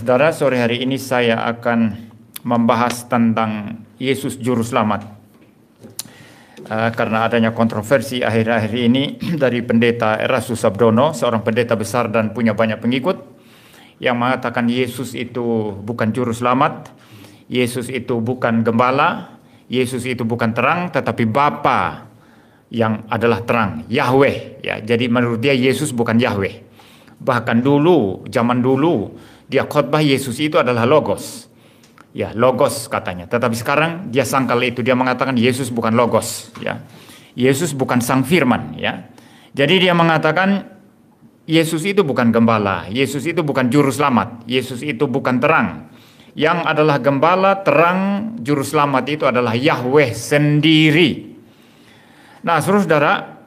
Saudara, sore hari ini saya akan membahas tentang Yesus Juru Selamat. Karena adanya kontroversi akhir-akhir ini dari pendeta Erastus Sabdono, seorang pendeta besar dan punya banyak pengikut, yang mengatakan Yesus itu bukan Juru Selamat, Yesus itu bukan gembala, Yesus itu bukan terang, tetapi Bapa yang adalah terang, Yahweh. Ya, jadi menurut dia Yesus bukan Yahweh. Bahkan dulu, zaman dulu, dia khotbah Yesus itu adalah Logos. Ya, Logos katanya. Tetapi sekarang dia sangkal itu, dia mengatakan Yesus bukan Logos. Ya, Yesus bukan Sang Firman. Ya, jadi dia mengatakan Yesus itu bukan gembala, Yesus itu bukan Juru Selamat, Yesus itu bukan terang. Yang adalah gembala, terang, Juru Selamat itu adalah Yahweh sendiri. Nah, saudara,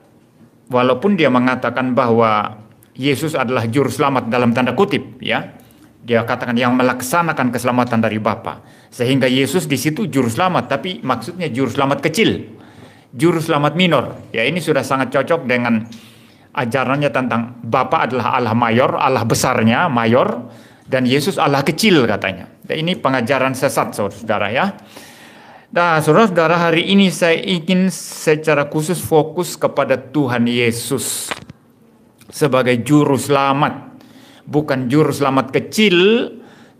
walaupun dia mengatakan bahwa Yesus adalah Juru Selamat dalam tanda kutip, ya, dia katakan yang melaksanakan keselamatan dari Bapa, sehingga Yesus di situ Juru Selamat, tapi maksudnya Juru Selamat kecil, Juru Selamat minor. Ya, ini sudah sangat cocok dengan ajarannya tentang Bapa adalah Allah mayor, Allah besarnya mayor, dan Yesus Allah kecil katanya. Dan ini pengajaran sesat, saudara, ya. Nah, saudara-saudara, hari ini saya ingin secara khusus fokus kepada Tuhan Yesus sebagai Juru Selamat. Bukan Juru Selamat kecil,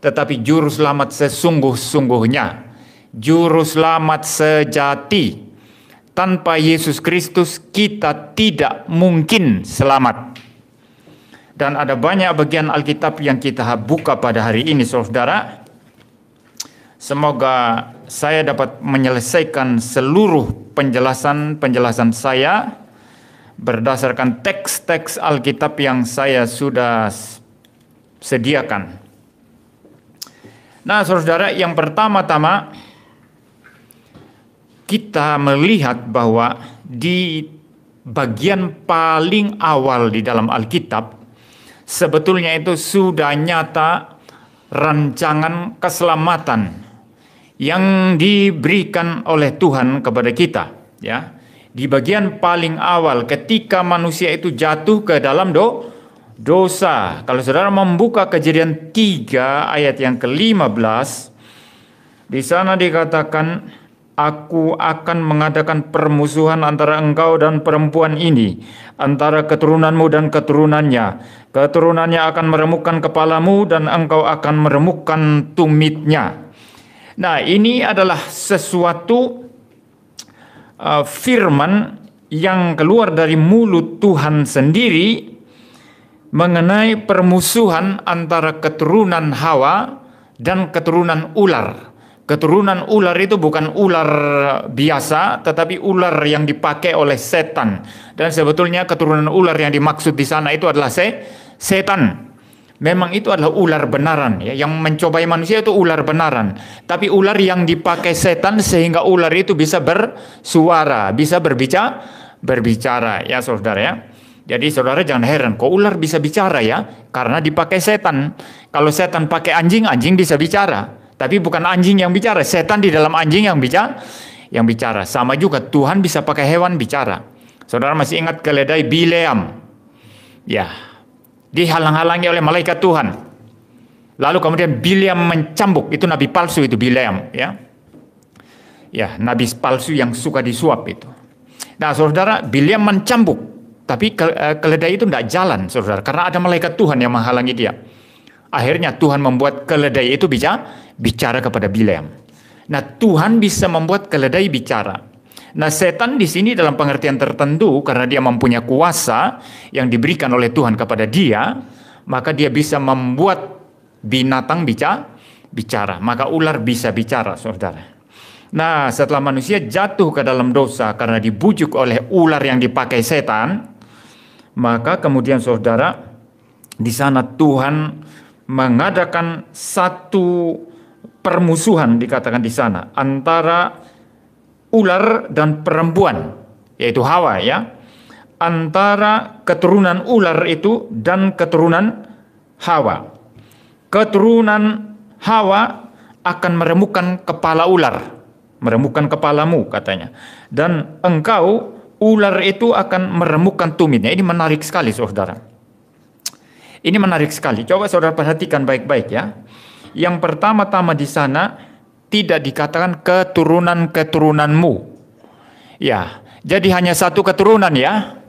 tetapi Juru Selamat sesungguh-sungguhnya. Juru Selamat sejati. Tanpa Yesus Kristus kita tidak mungkin selamat. Dan ada banyak bagian Alkitab yang kita buka pada hari ini, saudara. Semoga saya dapat menyelesaikan seluruh penjelasan saya berdasarkan teks-teks Alkitab yang saya sudah sediakan. Nah, saudara, yang pertama-tama kita melihat bahwa di bagian paling awal di dalam Alkitab sebetulnya itu sudah nyata rancangan keselamatan yang diberikan oleh Tuhan kepada kita, ya. Di bagian paling awal ketika manusia itu jatuh ke dalam dosa. Kalau saudara membuka Kejadian 3 ayat yang ke-15, di sana dikatakan, Aku akan mengadakan permusuhan antara engkau dan perempuan ini, antara keturunanmu dan keturunannya. Keturunannya akan meremukkan kepalamu dan engkau akan meremukkan tumitnya. Nah, ini adalah sesuatu firman yang keluar dari mulut Tuhan sendiri mengenai permusuhan antara keturunan Hawa dan keturunan ular. Keturunan ular itu bukan ular biasa, tetapi ular yang dipakai oleh setan. Dan sebetulnya keturunan ular yang dimaksud di sana itu adalah setan. Memang itu adalah ular benaran, ya, yang mencobai manusia itu ular benaran. Tapi ular yang dipakai setan sehingga ular itu bisa bersuara, bisa berbicara, ya saudara, ya. Jadi saudara jangan heran, kok ular bisa bicara, ya? Karena dipakai setan. Kalau setan pakai anjing, anjing bisa bicara. Tapi bukan anjing yang bicara, setan di dalam anjing yang bicara. Sama juga Tuhan bisa pakai hewan bicara. Saudara masih ingat keledai Bileam? Ya. Dihalang-halangi oleh malaikat Tuhan. Lalu kemudian Bileam mencambuk, itu nabi palsu itu Bileam, ya. Ya, nabi palsu yang suka disuap itu. Nah, saudara, Bileam mencambuk, tapi keledai itu tidak jalan, saudara, karena ada malaikat Tuhan yang menghalangi dia. Akhirnya Tuhan membuat keledai itu bicara kepada Bileam. Nah, Tuhan bisa membuat keledai bicara. Nah, setan di sini dalam pengertian tertentu karena dia mempunyai kuasa yang diberikan oleh Tuhan kepada dia, maka dia bisa membuat binatang bicara. Maka ular bisa bicara, saudara. Nah, setelah manusia jatuh ke dalam dosa karena dibujuk oleh ular yang dipakai setan, maka kemudian saudara, di sana Tuhan mengadakan satu permusuhan, dikatakan di sana, antara ular dan perempuan, yaitu Hawa, ya. Antara keturunan ular itu dan keturunan Hawa. Keturunan Hawa akan meremukkan kepala ular, meremukkan kepalamu katanya. Dan engkau, ular itu akan meremukkan tumitnya. Ini menarik sekali, saudara. Ini menarik sekali. Coba saudara perhatikan baik-baik, ya. Yang pertama-tama di sana tidak dikatakan keturunan-keturunanmu. Ya, jadi hanya satu keturunan ya.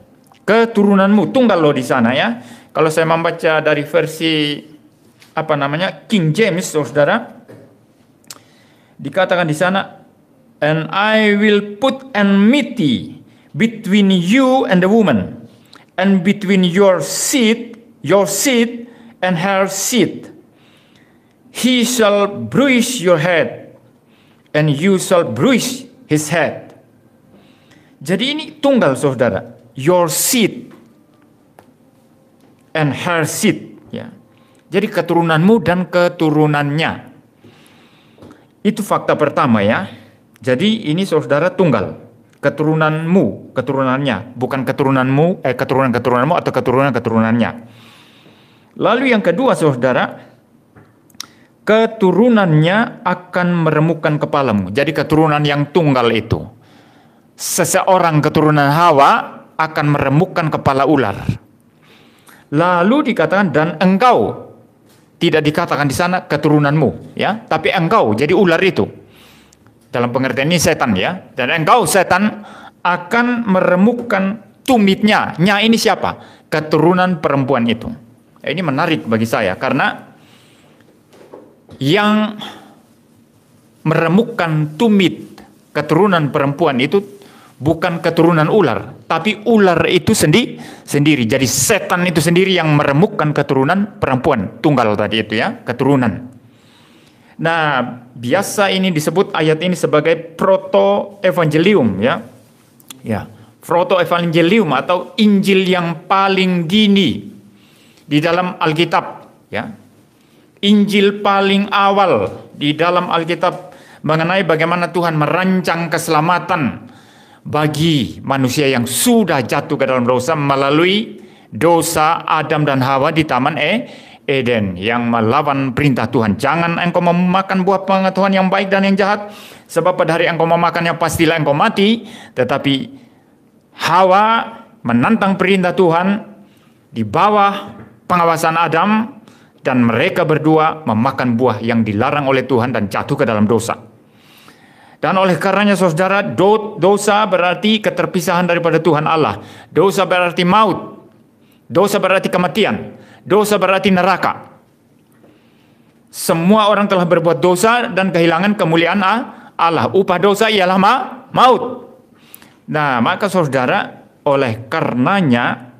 Keturunanmu tunggal loh di sana ya. Kalau saya membaca dari versi King James, saudara, dikatakan di sana, and I will put enmity between you and the woman, and between your seed and her seed. He shall bruise your head, and you shall bruise his head. Jadi ini tunggal, saudara. Your seed and her seed. Ya. Jadi keturunanmu dan keturunannya. Itu fakta pertama ya. Jadi ini saudara tunggal. Keturunanmu, keturunannya. Bukan keturunan-keturunanmu atau keturunan-keturunannya. Lalu yang kedua saudara, keturunannya akan meremukkan kepalamu. Jadi keturunan yang tunggal itu. Seseorang keturunan Hawa akan meremukkan kepala ular. Lalu dikatakan dan engkau, tidak dikatakan di sana keturunanmu ya, tapi engkau, jadi ular itu. Dalam pengertian ini setan ya. Dan engkau setan akan meremukkan tumitnya. Nya ini siapa? Keturunan perempuan itu. Ini menarik bagi saya karena yang meremukkan tumit keturunan perempuan itu bukan keturunan ular, tapi ular itu sendiri. Jadi setan itu sendiri yang meremukkan keturunan perempuan tunggal tadi itu ya, keturunan. Nah, biasa ini disebut ayat ini sebagai proto-evangelium ya. Ya, proto-evangelium atau Injil yang paling dini di dalam Alkitab ya. Injil paling awal di dalam Alkitab mengenai bagaimana Tuhan merancang keselamatan bagi manusia yang sudah jatuh ke dalam dosa melalui dosa Adam dan Hawa di Taman Eden yang melawan perintah Tuhan. Jangan engkau memakan buah pengetahuan yang baik dan yang jahat, sebab pada hari engkau memakannya pastilah engkau mati. Tetapi Hawa menantang perintah Tuhan di bawah pengawasan Adam, dan mereka berdua memakan buah yang dilarang oleh Tuhan dan jatuh ke dalam dosa. Dan oleh karenanya saudara, dosa berarti keterpisahan daripada Tuhan Allah. Dosa berarti maut. Dosa berarti kematian. Dosa berarti neraka. Semua orang telah berbuat dosa dan kehilangan kemuliaan Allah. Upah dosa ialah maut. Nah, maka saudara, oleh karenanya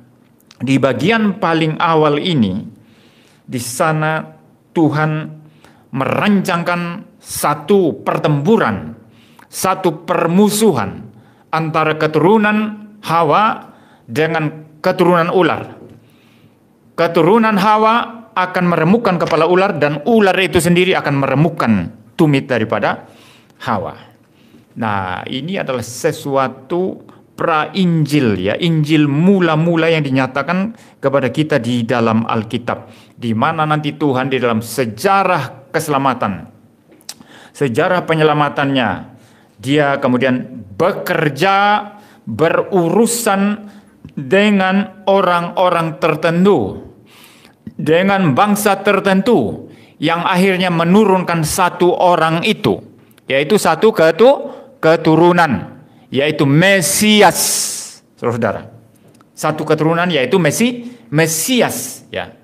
di bagian paling awal ini, di sana Tuhan merancangkan satu pertempuran, satu permusuhan antara keturunan Hawa dengan keturunan ular. Keturunan Hawa akan meremukkan kepala ular dan ular itu sendiri akan meremukkan tumit daripada Hawa. Nah, ini adalah sesuatu pra-Injil ya, Injil mula-mula yang dinyatakan kepada kita di dalam Alkitab, di mana nanti Tuhan di dalam sejarah keselamatan, sejarah penyelamatannya, Dia kemudian bekerja berurusan dengan orang-orang tertentu, dengan bangsa tertentu, yang akhirnya menurunkan satu orang itu, yaitu satu keturunan, yaitu Mesias, saudara. Satu keturunan yaitu Mesias. Ya.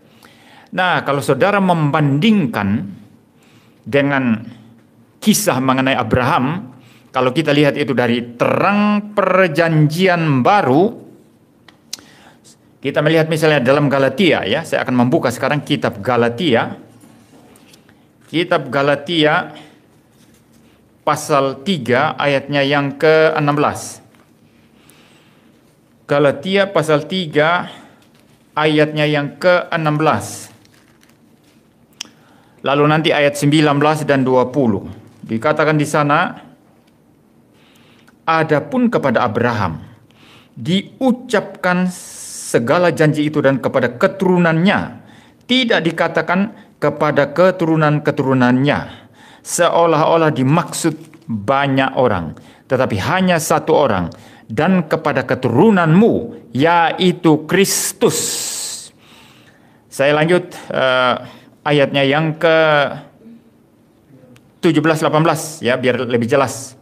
Nah, kalau saudara membandingkan dengan kisah mengenai Abraham, kalau kita lihat itu dari terang perjanjian baru, kita melihat misalnya dalam Galatia ya, saya akan membuka sekarang kitab Galatia. Kitab Galatia pasal 3 ayatnya yang ke-16. Galatia pasal 3 ayatnya yang ke-16. Lalu nanti ayat 19 dan 20. Dikatakan di sana, adapun kepada Abraham diucapkan segala janji itu dan kepada keturunannya, tidak dikatakan kepada keturunan-keturunannya, seolah-olah dimaksud banyak orang, tetapi hanya satu orang, dan kepada keturunanmu, yaitu Kristus. Saya lanjut ayatnya yang ke 17-18 ya, biar lebih jelas.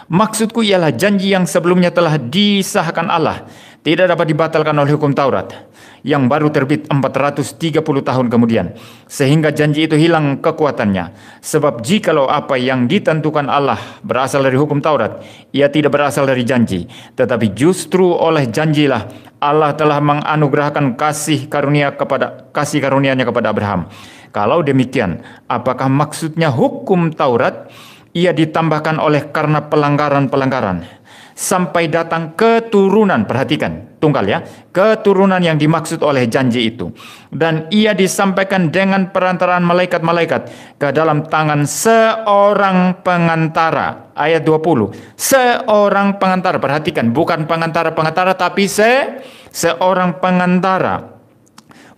Maksudku ialah janji yang sebelumnya telah disahkan Allah, tidak dapat dibatalkan oleh hukum Taurat, yang baru terbit 430 tahun kemudian, sehingga janji itu hilang kekuatannya. Sebab jikalau apa yang ditentukan Allah berasal dari hukum Taurat, ia tidak berasal dari janji, tetapi justru oleh janjilah Allah telah menganugerahkan kasih karunia-Nya kepada Abraham. Kalau demikian, apakah maksudnya hukum Taurat ia ditambahkan oleh karena pelanggaran-pelanggaran sampai datang keturunan, perhatikan, tunggal ya, keturunan yang dimaksud oleh janji itu, dan ia disampaikan dengan perantaraan malaikat-malaikat ke dalam tangan seorang pengantara. Ayat 20, seorang pengantara, perhatikan, bukan pengantara-pengantara, tapi seorang pengantara,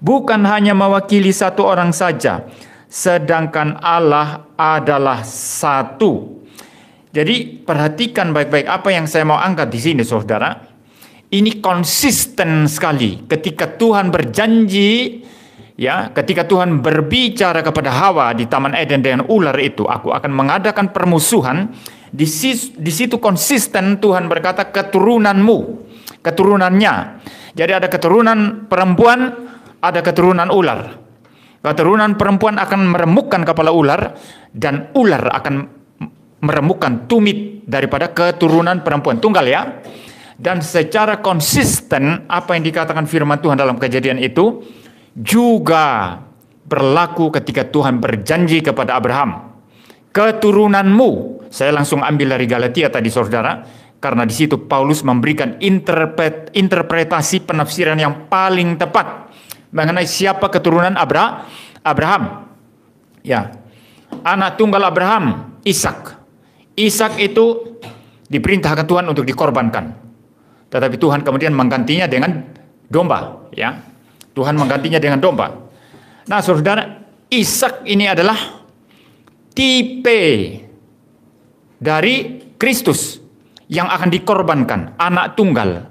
bukan hanya mewakili satu orang saja, sedangkan Allah adalah satu. Jadi perhatikan baik-baik apa yang saya mau angkat di sini, saudara. Ini konsisten sekali ketika Tuhan berjanji, ya, ketika Tuhan berbicara kepada Hawa di Taman Eden dengan ular itu, aku akan mengadakan permusuhan. Di situ konsisten Tuhan berkata keturunanmu, keturunannya. Jadi ada keturunan perempuan, ada keturunan ular. Keturunan perempuan akan meremukkan kepala ular, dan ular akan meremukkan tumit daripada keturunan perempuan. Tunggal ya. Dan secara konsisten apa yang dikatakan firman Tuhan dalam Kejadian itu juga berlaku ketika Tuhan berjanji kepada Abraham. Keturunanmu, saya langsung ambil dari Galatia tadi, saudara, karena di situ Paulus memberikan interpretasi penafsiran yang paling tepat mengenai siapa keturunan Abraham. Ya, anak tunggal Abraham, Ishak. Ishak itu diperintahkan Tuhan untuk dikorbankan, tetapi Tuhan kemudian menggantinya dengan domba. Ya, Tuhan menggantinya dengan domba. Nah, saudara, Ishak ini adalah tipe dari Kristus yang akan dikorbankan, anak tunggal.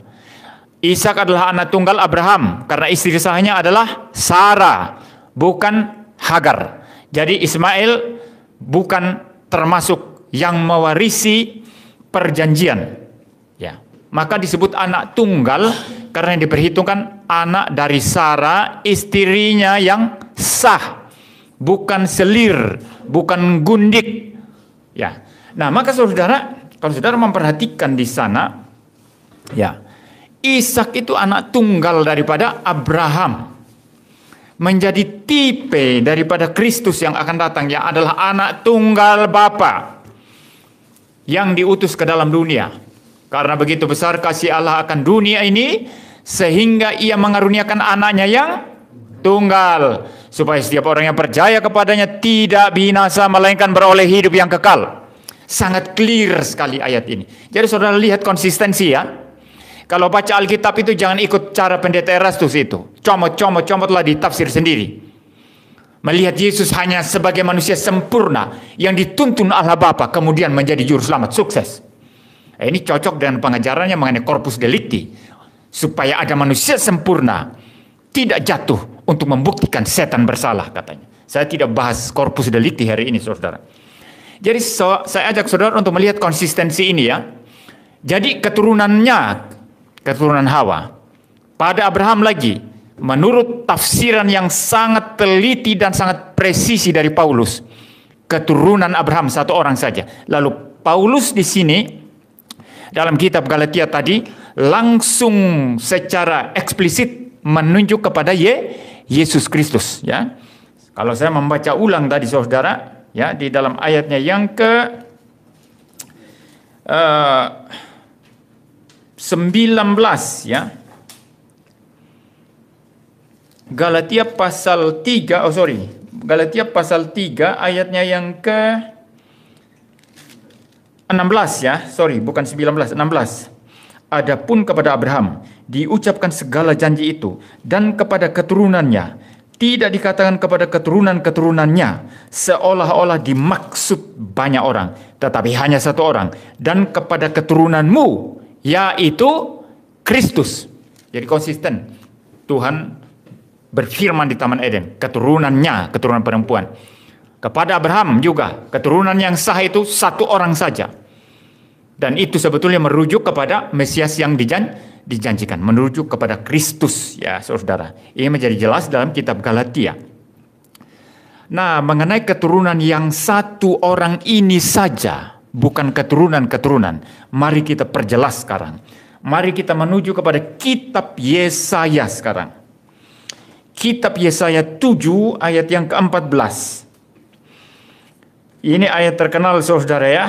Ishak adalah anak tunggal Abraham karena istri sahnya adalah Sarah, bukan Hagar. Jadi Ismail bukan termasuk yang mewarisi perjanjian. Ya, maka disebut anak tunggal karena yang diperhitungkan anak dari Sarah, istrinya yang sah, bukan selir, bukan gundik. Ya. Nah, maka saudara, kalau saudara memperhatikan di sana, ya, Ishak itu anak tunggal daripada Abraham, menjadi tipe daripada Kristus yang akan datang, yang adalah anak tunggal Bapa yang diutus ke dalam dunia. Karena begitu besar kasih Allah akan dunia ini, sehingga ia mengaruniakan anaknya yang tunggal, supaya setiap orang yang percaya kepadanya tidak binasa, melainkan beroleh hidup yang kekal. Sangat clear sekali ayat ini. Jadi saudara lihat konsistensi ya. Kalau baca Alkitab itu jangan ikut cara pendeta Erastus itu. Comot-comotlah ditafsir sendiri. Melihat Yesus hanya sebagai manusia sempurna yang dituntun Allah Bapa kemudian menjadi juru selamat sukses. Ini cocok dengan pengajarannya mengenai corpus delicti. Supaya ada manusia sempurna tidak jatuh untuk membuktikan setan bersalah, katanya. Saya tidak bahas corpus delicti hari ini, saudara. Jadi saya ajak saudara untuk melihat konsistensi ini ya. Jadi keturunannya, keturunan Hawa pada Abraham lagi, menurut tafsiran yang sangat teliti dan sangat presisi dari Paulus, keturunan Abraham satu orang saja. Lalu Paulus di sini dalam kitab Galatia tadi langsung secara eksplisit menunjuk kepada Yesus Kristus ya. Kalau saya membaca ulang tadi saudara ya, di dalam ayatnya yang ke 19 ya. Galatia pasal 3, Galatia pasal 3 ayatnya yang ke 16 ya. Bukan 19, 16. Adapun kepada Abraham diucapkan segala janji itu, dan kepada keturunannya, tidak dikatakan kepada keturunan-keturunannya, seolah-olah dimaksud banyak orang, tetapi hanya satu orang, dan kepada keturunanmu, yaitu Kristus. Jadi konsisten. Tuhan berfirman di Taman Eden, keturunannya, keturunan perempuan. Kepada Abraham juga, keturunan yang sah itu satu orang saja. Dan itu sebetulnya merujuk kepada Mesias yang dijanjikan, merujuk kepada Kristus, ya saudara. Ini menjadi jelas dalam kitab Galatia. Nah, mengenai keturunan yang satu orang ini saja, bukan keturunan-keturunan, mari kita perjelas sekarang. Mari kita menuju kepada kitab Yesaya sekarang. Kitab Yesaya 7 ayat yang ke-14. Ini ayat terkenal saudara ya.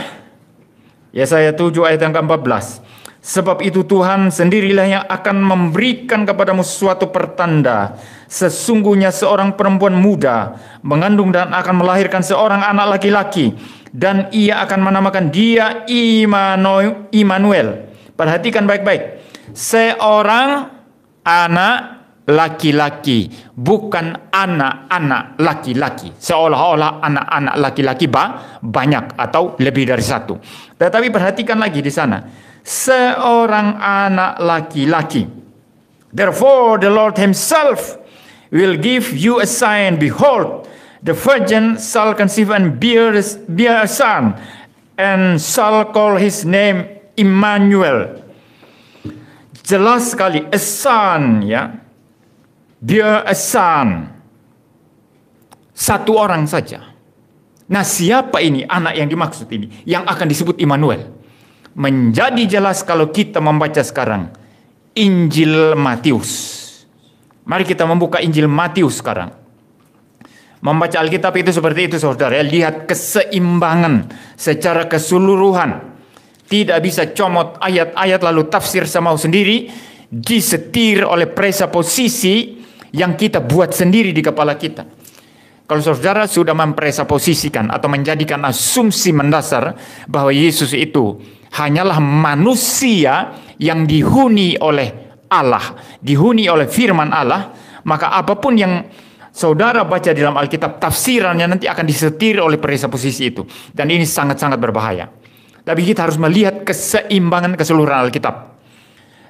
Yesaya 7 ayat yang ke-14. Sebab itu Tuhan sendirilah yang akan memberikan kepadamu suatu pertanda. Sesungguhnya seorang perempuan muda mengandung dan akan melahirkan seorang anak laki-laki. Dan ia akan menamakan dia Immanuel. Perhatikan baik-baik. Seorang anak laki-laki, bukan anak-anak laki-laki. Seolah-olah anak-anak laki-laki banyak atau lebih dari satu. Tetapi perhatikan lagi di sana. Seorang anak laki-laki. Therefore the Lord himself will give you a sign. Behold, the virgin shall conceive and bear a son, and shall call his name Immanuel. Jelas sekali, a son, ya. Bear a son. Satu orang saja. Nah, siapa ini anak yang dimaksud ini? Yang akan disebut Immanuel. Menjadi jelas kalau kita membaca sekarang Injil Matius. Mari kita membuka Injil Matius sekarang. Membaca Alkitab itu seperti itu saudara. Lihat keseimbangan secara keseluruhan. Tidak bisa comot ayat-ayat lalu tafsir semau sendiri. Disetir oleh presaposisi yang kita buat sendiri di kepala kita. Kalau saudara sudah mempresaposisikan atau menjadikan asumsi mendasar bahwa Yesus itu hanyalah manusia yang dihuni oleh Allah, dihuni oleh firman Allah, maka apapun yang saudara baca di dalam Alkitab, tafsirannya nanti akan disetir oleh presaposisi itu. Dan ini sangat-sangat berbahaya. Tapi kita harus melihat keseimbangan keseluruhan Alkitab.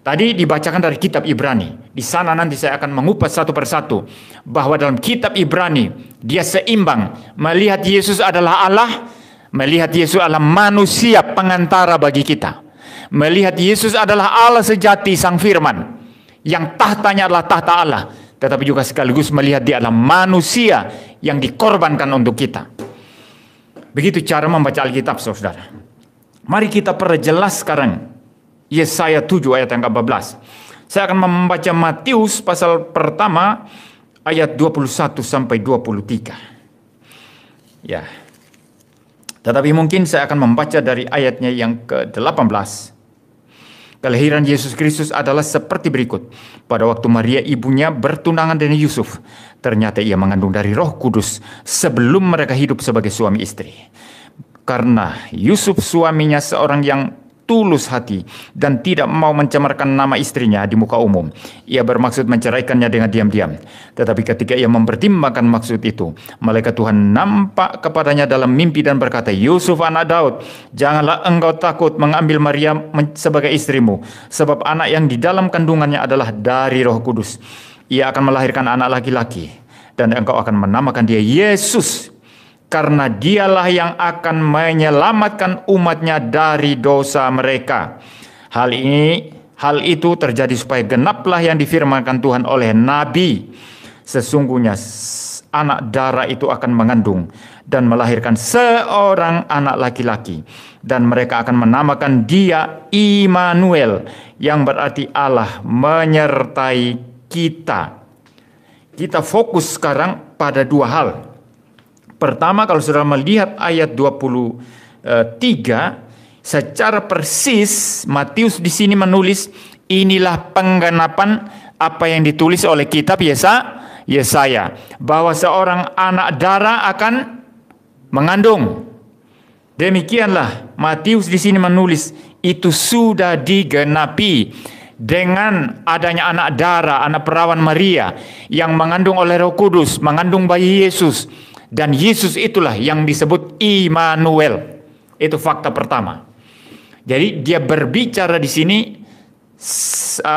Tadi dibacakan dari kitab Ibrani. Di sana nanti saya akan mengupas satu persatu bahwa dalam kitab Ibrani dia seimbang. Melihat Yesus adalah Allah, melihat Yesus adalah manusia pengantara bagi kita. Melihat Yesus adalah Allah sejati sang firman yang tahtanya adalah tahta Allah, tetapi juga sekaligus melihat dia adalah manusia yang dikorbankan untuk kita. Begitu cara membaca Alkitab saudara. Mari kita perjelas sekarang Yesaya 7 ayat yang ke-14. Saya akan membaca Matius pasal pertama ayat 21 sampai 23. Ya. Tetapi mungkin saya akan membaca dari ayatnya yang ke-18. Kelahiran Yesus Kristus adalah seperti berikut. Pada waktu Maria ibunya bertunangan dengan Yusuf, ternyata ia mengandung dari Roh Kudus sebelum mereka hidup sebagai suami istri. Karena Yusuf suaminya seorang yang tulus hati dan tidak mau mencemarkan nama istrinya di muka umum. Ia bermaksud menceraikannya dengan diam-diam. Tetapi ketika ia mempertimbangkan maksud itu, malaikat Tuhan nampak kepadanya dalam mimpi dan berkata, Yusuf anak Daud, janganlah engkau takut mengambil Maria sebagai istrimu, sebab anak yang di dalam kandungannya adalah dari Roh Kudus. Ia akan melahirkan anak laki-laki, dan engkau akan menamakan dia Yesus, karena dialah yang akan menyelamatkan umatnya dari dosa mereka. Hal itu terjadi supaya genaplah yang difirmankan Tuhan oleh Nabi. Sesungguhnya anak darah itu akan mengandung dan melahirkan seorang anak laki-laki. Dan mereka akan menamakan dia Immanuel, yang berarti Allah menyertai kita. Kita fokus sekarang pada dua hal. Pertama, kalau saudara melihat ayat 23, secara persis Matius di sini menulis inilah penggenapan apa yang ditulis oleh kitab Yesaya, bahwa seorang anak darah akan mengandung. Demikianlah Matius di sini menulis itu sudah digenapi dengan adanya anak darah, anak perawan Maria yang mengandung oleh Roh Kudus, mengandung bayi Yesus. Dan Yesus itulah yang disebut Immanuel. Itu fakta pertama. Jadi dia berbicara di sini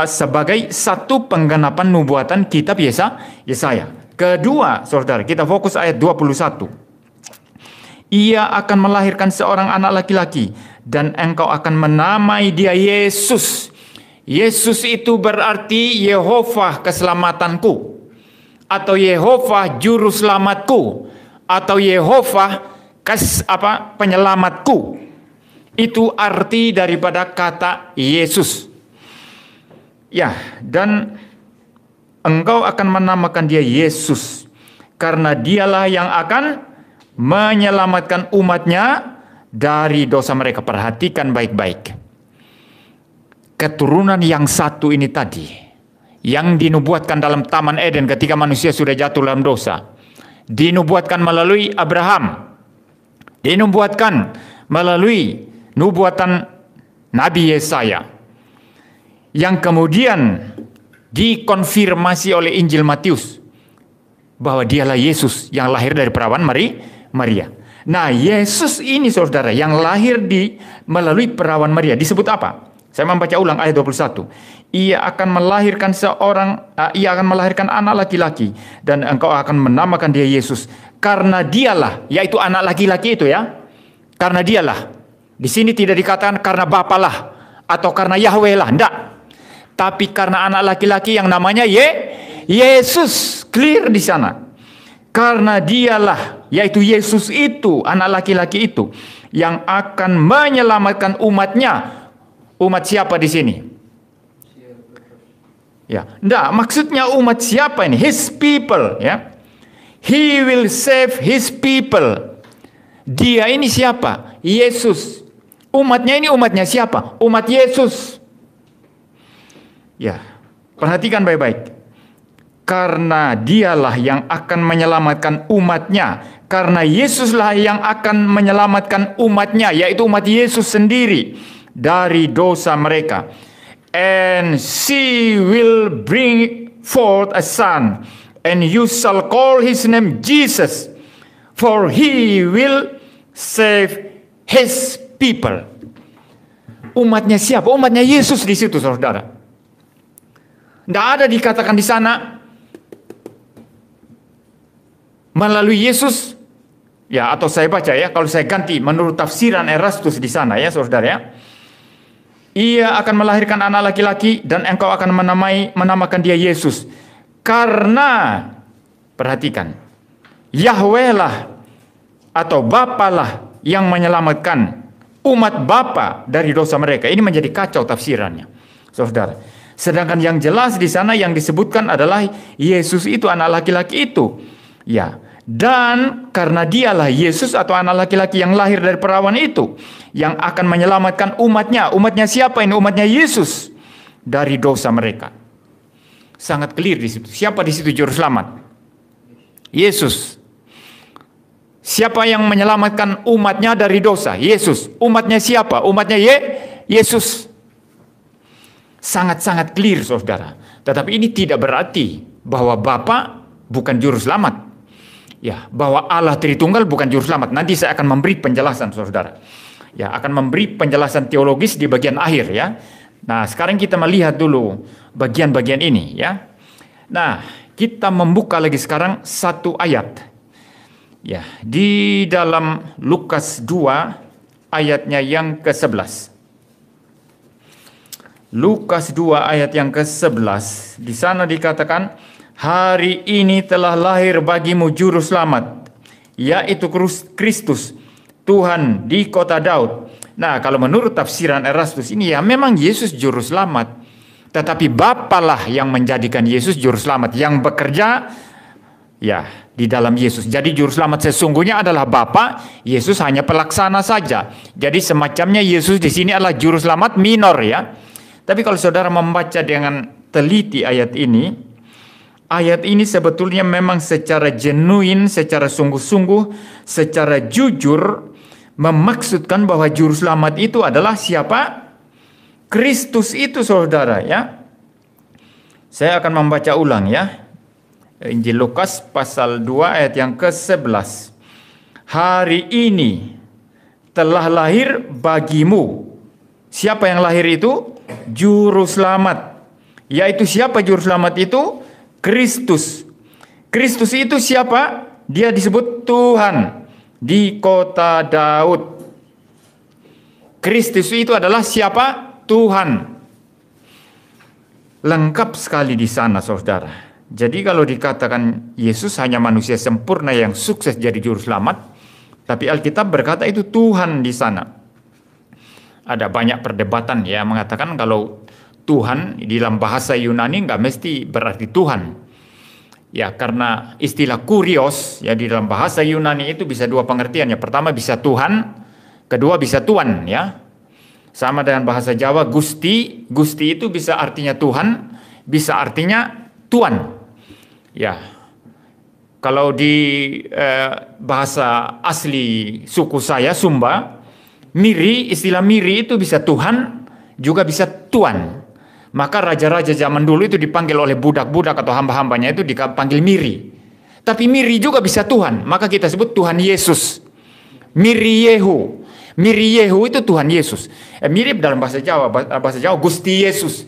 sebagai satu penggenapan nubuatan kitab Yesaya. Kedua, saudara, kita fokus ayat 21. ia akan melahirkan seorang anak laki-laki, dan engkau akan menamai dia Yesus. Yesus itu berarti Yehova keselamatanku, atau Yehova juru selamatku, atau Yehova penyelamatku. Itu arti daripada kata Yesus. Ya, dan engkau akan menamakan dia Yesus, karena dialah yang akan menyelamatkan umatnya dari dosa mereka. Perhatikan baik-baik. Keturunan yang satu ini tadi, yang dinubuatkan dalam Taman Eden ketika manusia sudah jatuh dalam dosa, dinubuatkan melalui Abraham, dinubuatkan melalui nubuatan Nabi Yesaya, yang kemudian dikonfirmasi oleh Injil Matius bahwa dialah Yesus yang lahir dari perawan Maria. Nah, Yesus ini saudara yang lahir melalui perawan Maria disebut apa? Saya membaca ulang ayat 21. Ia akan melahirkan anak laki-laki, dan engkau akan menamakan dia Yesus, karena dialah, yaitu anak laki-laki itu ya. Karena dialah. Di sini tidak dikatakan karena Bapa lah atau karena Yahweh lah, enggak. Tapi karena anak laki-laki yang namanya Yesus, clear di sana. Karena dialah, yaitu Yesus itu, anak laki-laki itu, yang akan menyelamatkan umatnya. Umat siapa di sini? Ya, enggak, maksudnya umat siapa ini? His people, ya. He will save his people. Dia ini siapa? Yesus. Umatnya ini umatnya siapa? Umat Yesus. Ya, perhatikan baik-baik. Karena dialah yang akan menyelamatkan umatnya. Karena Yesuslah yang akan menyelamatkan umatnya, yaitu umat Yesus sendiri, dari dosa mereka. And she will bring forth a son, and you shall call his name Jesus, for he will save his people. Umatnya siapa? Umatnya Yesus di situ, saudara. Tidak ada dikatakan di sana melalui Yesus, ya, atau saya baca ya, kalau saya ganti menurut tafsiran Erastus di sana ya, saudara ya. Ia akan melahirkan anak laki-laki, dan engkau akan menamakan dia Yesus, karena, perhatikan, Yahweh lah atau Bapa lah yang menyelamatkan umat Bapa dari dosa mereka. Ini menjadi kacau tafsirannya, saudara. Sedangkan yang jelas di sana yang disebutkan adalah Yesus itu anak laki-laki itu. Ya, dan karena dialah Yesus atau anak laki-laki yang lahir dari perawan itu, yang akan menyelamatkan umatnya. Umatnya siapa ini? Umatnya Yesus dari dosa mereka. Sangat clear di situ. Siapa di situ juru selamat? Yesus. Siapa yang menyelamatkan umatnya dari dosa? Yesus. Umatnya siapa? Umatnya Yesus. Sangat-sangat clear, saudara. Tetapi ini tidak berarti bahwa Bapa bukan juru selamat. Ya, bahwa Allah Tritunggal bukan juru selamat. Nanti saya akan memberi penjelasan, saudara. Ya, akan memberi penjelasan teologis di bagian akhir ya. Nah, sekarang kita melihat dulu bagian-bagian ini ya. Nah, kita membuka lagi sekarang satu ayat. Ya, di dalam Lukas 2 ayatnya yang ke-11. Lukas 2 ayat yang ke-11. Di sana dikatakan, hari ini telah lahir bagimu juru selamat, yaitu Kristus, Tuhan di kota Daud. Nah, kalau menurut tafsiran Erastus ini ya memang Yesus juru selamat. Tetapi Bapalah yang menjadikan Yesus juru selamat, yang bekerja ya di dalam Yesus. Jadi juru selamat sesungguhnya adalah Bapa, Yesus hanya pelaksana saja. Jadi semacamnya Yesus di sini adalah juru selamat minor ya. Tapi kalau saudara membaca dengan teliti ayat ini sebetulnya memang secara genuine, secara sungguh-sungguh, secara jujur memaksudkan bahwa juru selamat itu adalah siapa? Kristus itu, saudara ya. Saya akan membaca ulang ya. Injil Lukas pasal 2 ayat yang ke-11. Hari ini telah lahir bagimu. Siapa yang lahir itu? Juru selamat. Yaitu siapa juru selamat itu? Kristus. Kristus itu siapa? Dia disebut Tuhan. di kota Daud. Kristus itu adalah siapa? Tuhan. Lengkap sekali di sana, saudara. Jadi kalau dikatakan Yesus hanya manusia sempurna yang sukses jadi juru selamat, tapi Alkitab berkata itu Tuhan di sana. Ada banyak perdebatan ya mengatakan kalau Tuhan di dalam bahasa Yunani nggak mesti berarti Tuhan. Ya karena istilah kurios ya di dalam bahasa Yunani itu bisa dua pengertian. Yang pertama bisa Tuhan, kedua bisa Tuan ya. Sama dengan bahasa Jawa Gusti, Gusti itu bisa artinya Tuhan, bisa artinya Tuan. Ya. Kalau di bahasa asli suku saya Sumba, Miri, istilah Miri itu bisa Tuhan, juga bisa Tuan. Maka raja-raja zaman dulu itu dipanggil oleh budak-budak atau hamba-hambanya itu dipanggil Miri. Tapi Miri juga bisa Tuhan, maka kita sebut Tuhan Yesus. Miri Yehu. Miri Yehu itu Tuhan Yesus. Mirip dalam bahasa Jawa Gusti Yesus.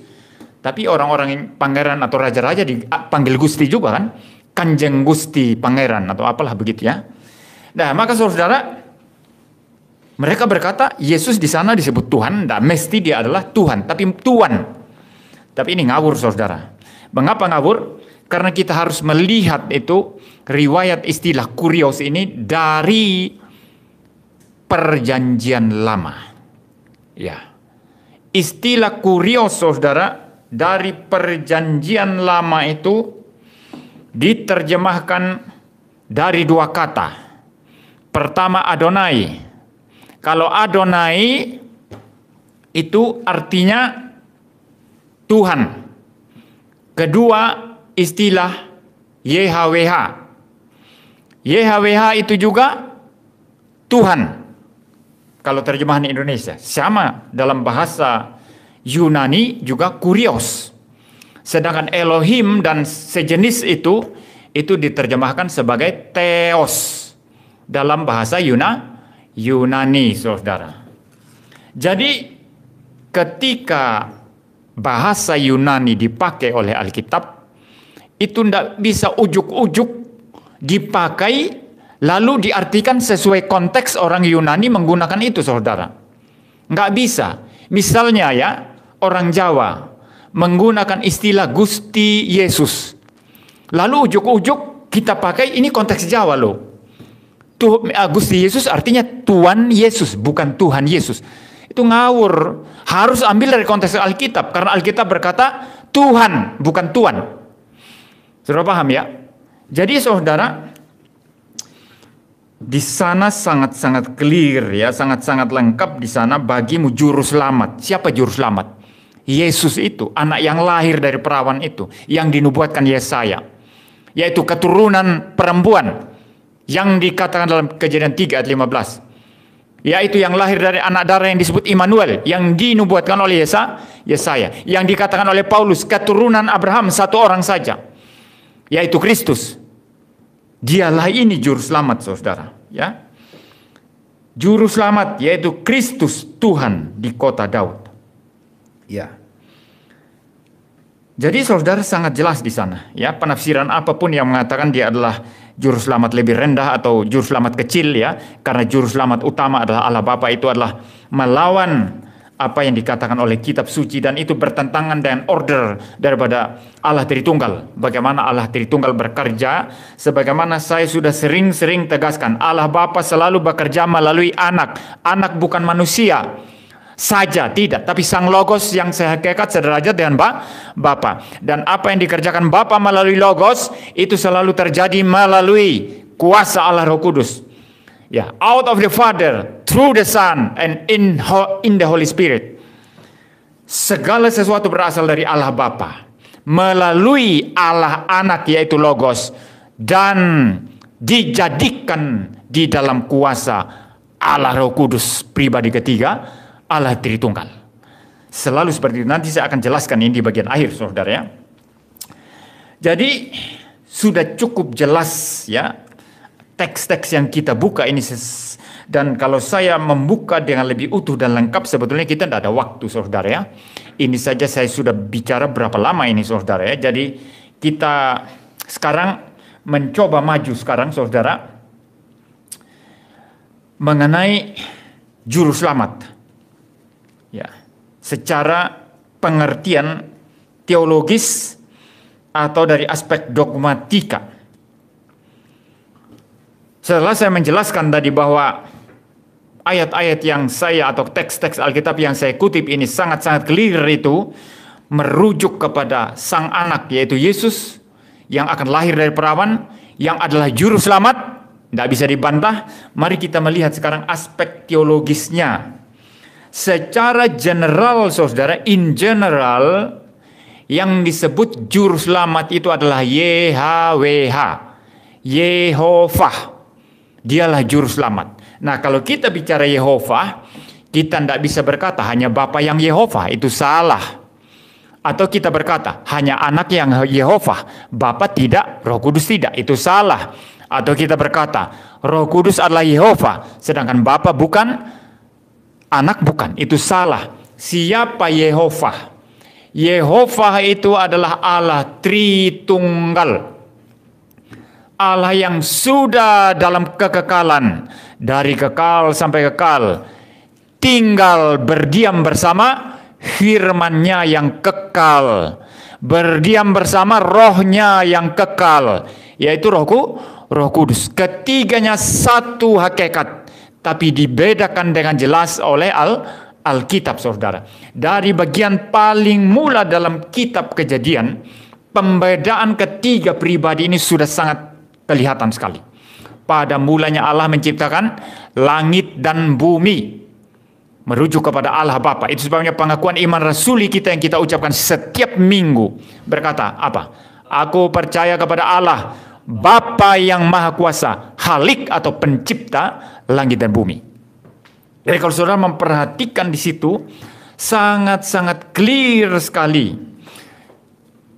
Tapi orang-orang pangeran atau raja-raja dipanggil Gusti juga kan. Kanjeng Gusti Pangeran atau apalah begitu ya. Nah, maka saudara, mereka berkata Yesus di sana disebut Tuhan, dan mesti dia adalah Tuhan, tapi Tuan. Tapi ini ngawur saudara. Mengapa ngawur? Karena kita harus melihat itu riwayat istilah kurios ini dari Perjanjian Lama. Ya. Istilah kurios saudara dari Perjanjian Lama itu diterjemahkan dari dua kata. Pertama Adonai. Kalau Adonai itu artinya Tuhan. Kedua istilah YHWH. YHWH itu juga Tuhan. Kalau terjemahan Indonesia. Sama dalam bahasa Yunani juga kurios. Sedangkan Elohim dan sejenis itu diterjemahkan sebagai Theos dalam bahasa Yunani, saudara. Jadi ketika bahasa Yunani dipakai oleh Alkitab, itu tidak bisa ujuk-ujuk dipakai lalu diartikan sesuai konteks orang Yunani menggunakan itu, saudara. Nggak bisa. Misalnya ya, orang Jawa menggunakan istilah Gusti Yesus. Lalu ujuk-ujuk kita pakai ini konteks Jawa loh. Gusti Yesus artinya Tuan Yesus, bukan Tuhan Yesus. Itu ngawur. Harus ambil dari konteks Alkitab. Karena Alkitab berkata Tuhan, bukan Tuan. Saudara paham ya? Jadi saudara, di sana sangat-sangat clear ya, sangat-sangat lengkap di sana bagimu juru selamat. Siapa juru selamat? Yesus itu, anak yang lahir dari perawan itu, yang dinubuatkan Yesaya, yaitu keturunan perempuan, yang dikatakan dalam Kejadian 3 ayat 15, yaitu yang lahir dari anak darah yang disebut Immanuel, yang dinubuatkan oleh Yesaya, yang dikatakan oleh Paulus, keturunan Abraham satu orang saja, yaitu Kristus. Dialah ini juru selamat, saudara. Ya, juru selamat yaitu Kristus Tuhan di kota Daud. Ya. Jadi saudara sangat jelas di sana. Ya, penafsiran apapun yang mengatakan dia adalah juru selamat lebih rendah atau juru selamat kecil ya, karena juru selamat utama adalah Allah Bapa, itu adalah melawan apa yang dikatakan oleh kitab suci, dan itu bertentangan dengan order daripada Allah Tritunggal. Bagaimana Allah Tritunggal bekerja, sebagaimana saya sudah sering-sering tegaskan, Allah Bapa selalu bekerja melalui anak. Anak bukan manusia saja, tidak, tapi Sang Logos yang sehakikat sederajat dengan Bapa. Dan apa yang dikerjakan Bapa melalui Logos itu selalu terjadi melalui kuasa Allah Roh Kudus. Ya, out of the Father, through the Son, and in the Holy Spirit. Segala sesuatu berasal dari Allah Bapa melalui Allah Anak yaitu Logos, dan dijadikan di dalam kuasa Allah Roh Kudus pribadi ketiga, Allah Tritunggal. Selalu seperti itu. Nanti saya akan jelaskan ini di bagian akhir, saudara ya. Jadi sudah cukup jelas ya teks-teks yang kita buka ini, dan kalau saya membuka dengan lebih utuh dan lengkap, sebetulnya kita tidak ada waktu, saudara ya. Ini saja saya sudah bicara berapa lama ini, saudara ya. Jadi kita sekarang mencoba maju sekarang, saudara. mengenai juru selamat. Ya, secara pengertian teologis atau dari aspek dogmatika. Setelah saya menjelaskan tadi bahwa ayat-ayat yang saya atau teks-teks Alkitab yang saya kutip ini sangat-sangat clear itu merujuk kepada Sang Anak yaitu Yesus yang akan lahir dari perawan, yang adalah juru selamat, tidak bisa dibantah. Mari kita melihat sekarang aspek teologisnya. Secara general saudara, in general, yang disebut juru selamat itu adalah YHWH, Yehovah. Dialah juru selamat. Nah, kalau kita bicara Yehovah, kita tidak bisa berkata hanya Bapa yang Yehovah, itu salah. Atau kita berkata hanya anak yang Yehovah, Bapa tidak, Roh Kudus tidak, itu salah. Atau kita berkata Roh Kudus adalah Yehovah, sedangkan Bapa bukan, anak bukan, itu salah. Siapa Yehovah? Yehovah itu adalah Allah Tritunggal, Allah yang sudah dalam kekekalan, dari kekal sampai kekal, tinggal berdiam bersama firman-Nya yang kekal, berdiam bersama Roh-Nya yang kekal, yaitu Roh Kudus. Ketiganya satu hakikat, tapi dibedakan dengan jelas oleh Alkitab, saudara. Dari bagian paling mula dalam kitab Kejadian, pembedaan ketiga pribadi ini sudah sangat kelihatan sekali. Pada mulanya Allah menciptakan langit dan bumi, merujuk kepada Allah Bapa. Itu sebabnya pengakuan iman rasuli kita yang kita ucapkan setiap minggu berkata apa? Aku percaya kepada Allah Bapa yang Maha Kuasa, Khalik atau pencipta langit dan bumi. Jadi kalau saudara memperhatikan di situ, sangat-sangat clear sekali.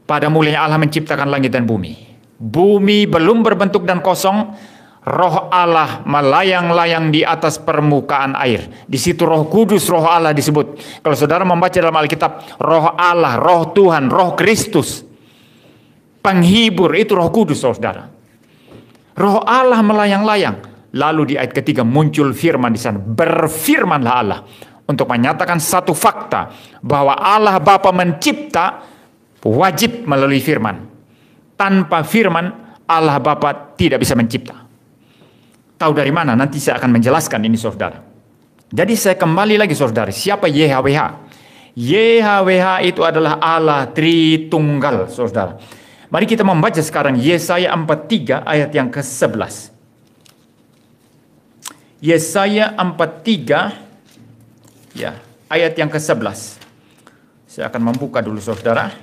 Pada mulanya Allah menciptakan langit dan bumi. Bumi belum berbentuk dan kosong, Roh Allah melayang-layang di atas permukaan air. Di situ Roh Kudus, Roh Allah disebut. Kalau saudara membaca dalam Alkitab, Roh Allah, Roh Tuhan, Roh Kristus, penghibur, itu Roh Kudus, saudara. Roh Allah melayang-layang. Lalu di ayat ketiga muncul firman di sana. Berfirmanlah Allah untuk menyatakan satu fakta bahwa Allah Bapa mencipta wajib melalui firman. Tanpa firman, Allah Bapa tidak bisa mencipta. Tahu dari mana? Nanti saya akan menjelaskan ini, saudara. Jadi saya kembali lagi, saudara. Siapa YHWH? YHWH itu adalah Allah Tritunggal, saudara. Mari kita membaca sekarang Yesaya 43 ayat yang ke-11. Yesaya 43 ya, ayat yang ke-11. Saya akan membuka dulu, saudara.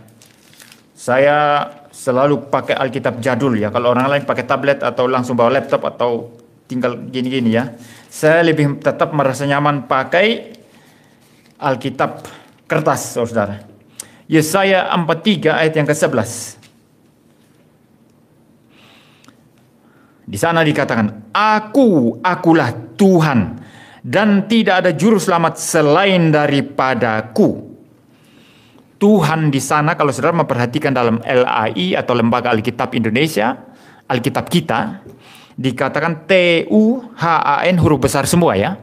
Saya selalu pakai Alkitab jadul ya. Kalau orang lain pakai tablet atau langsung bawa laptop atau tinggal gini-gini ya. Saya lebih tetap merasa nyaman pakai Alkitab kertas, saudara. Yesaya 43 ayat yang ke-11. Di sana dikatakan, akulah Tuhan, dan tidak ada juru selamat selain daripadaku. Tuhan di sana, kalau saudara memperhatikan dalam LAI atau Lembaga Alkitab Indonesia, Alkitab kita, dikatakan TUHAN, huruf besar semua ya.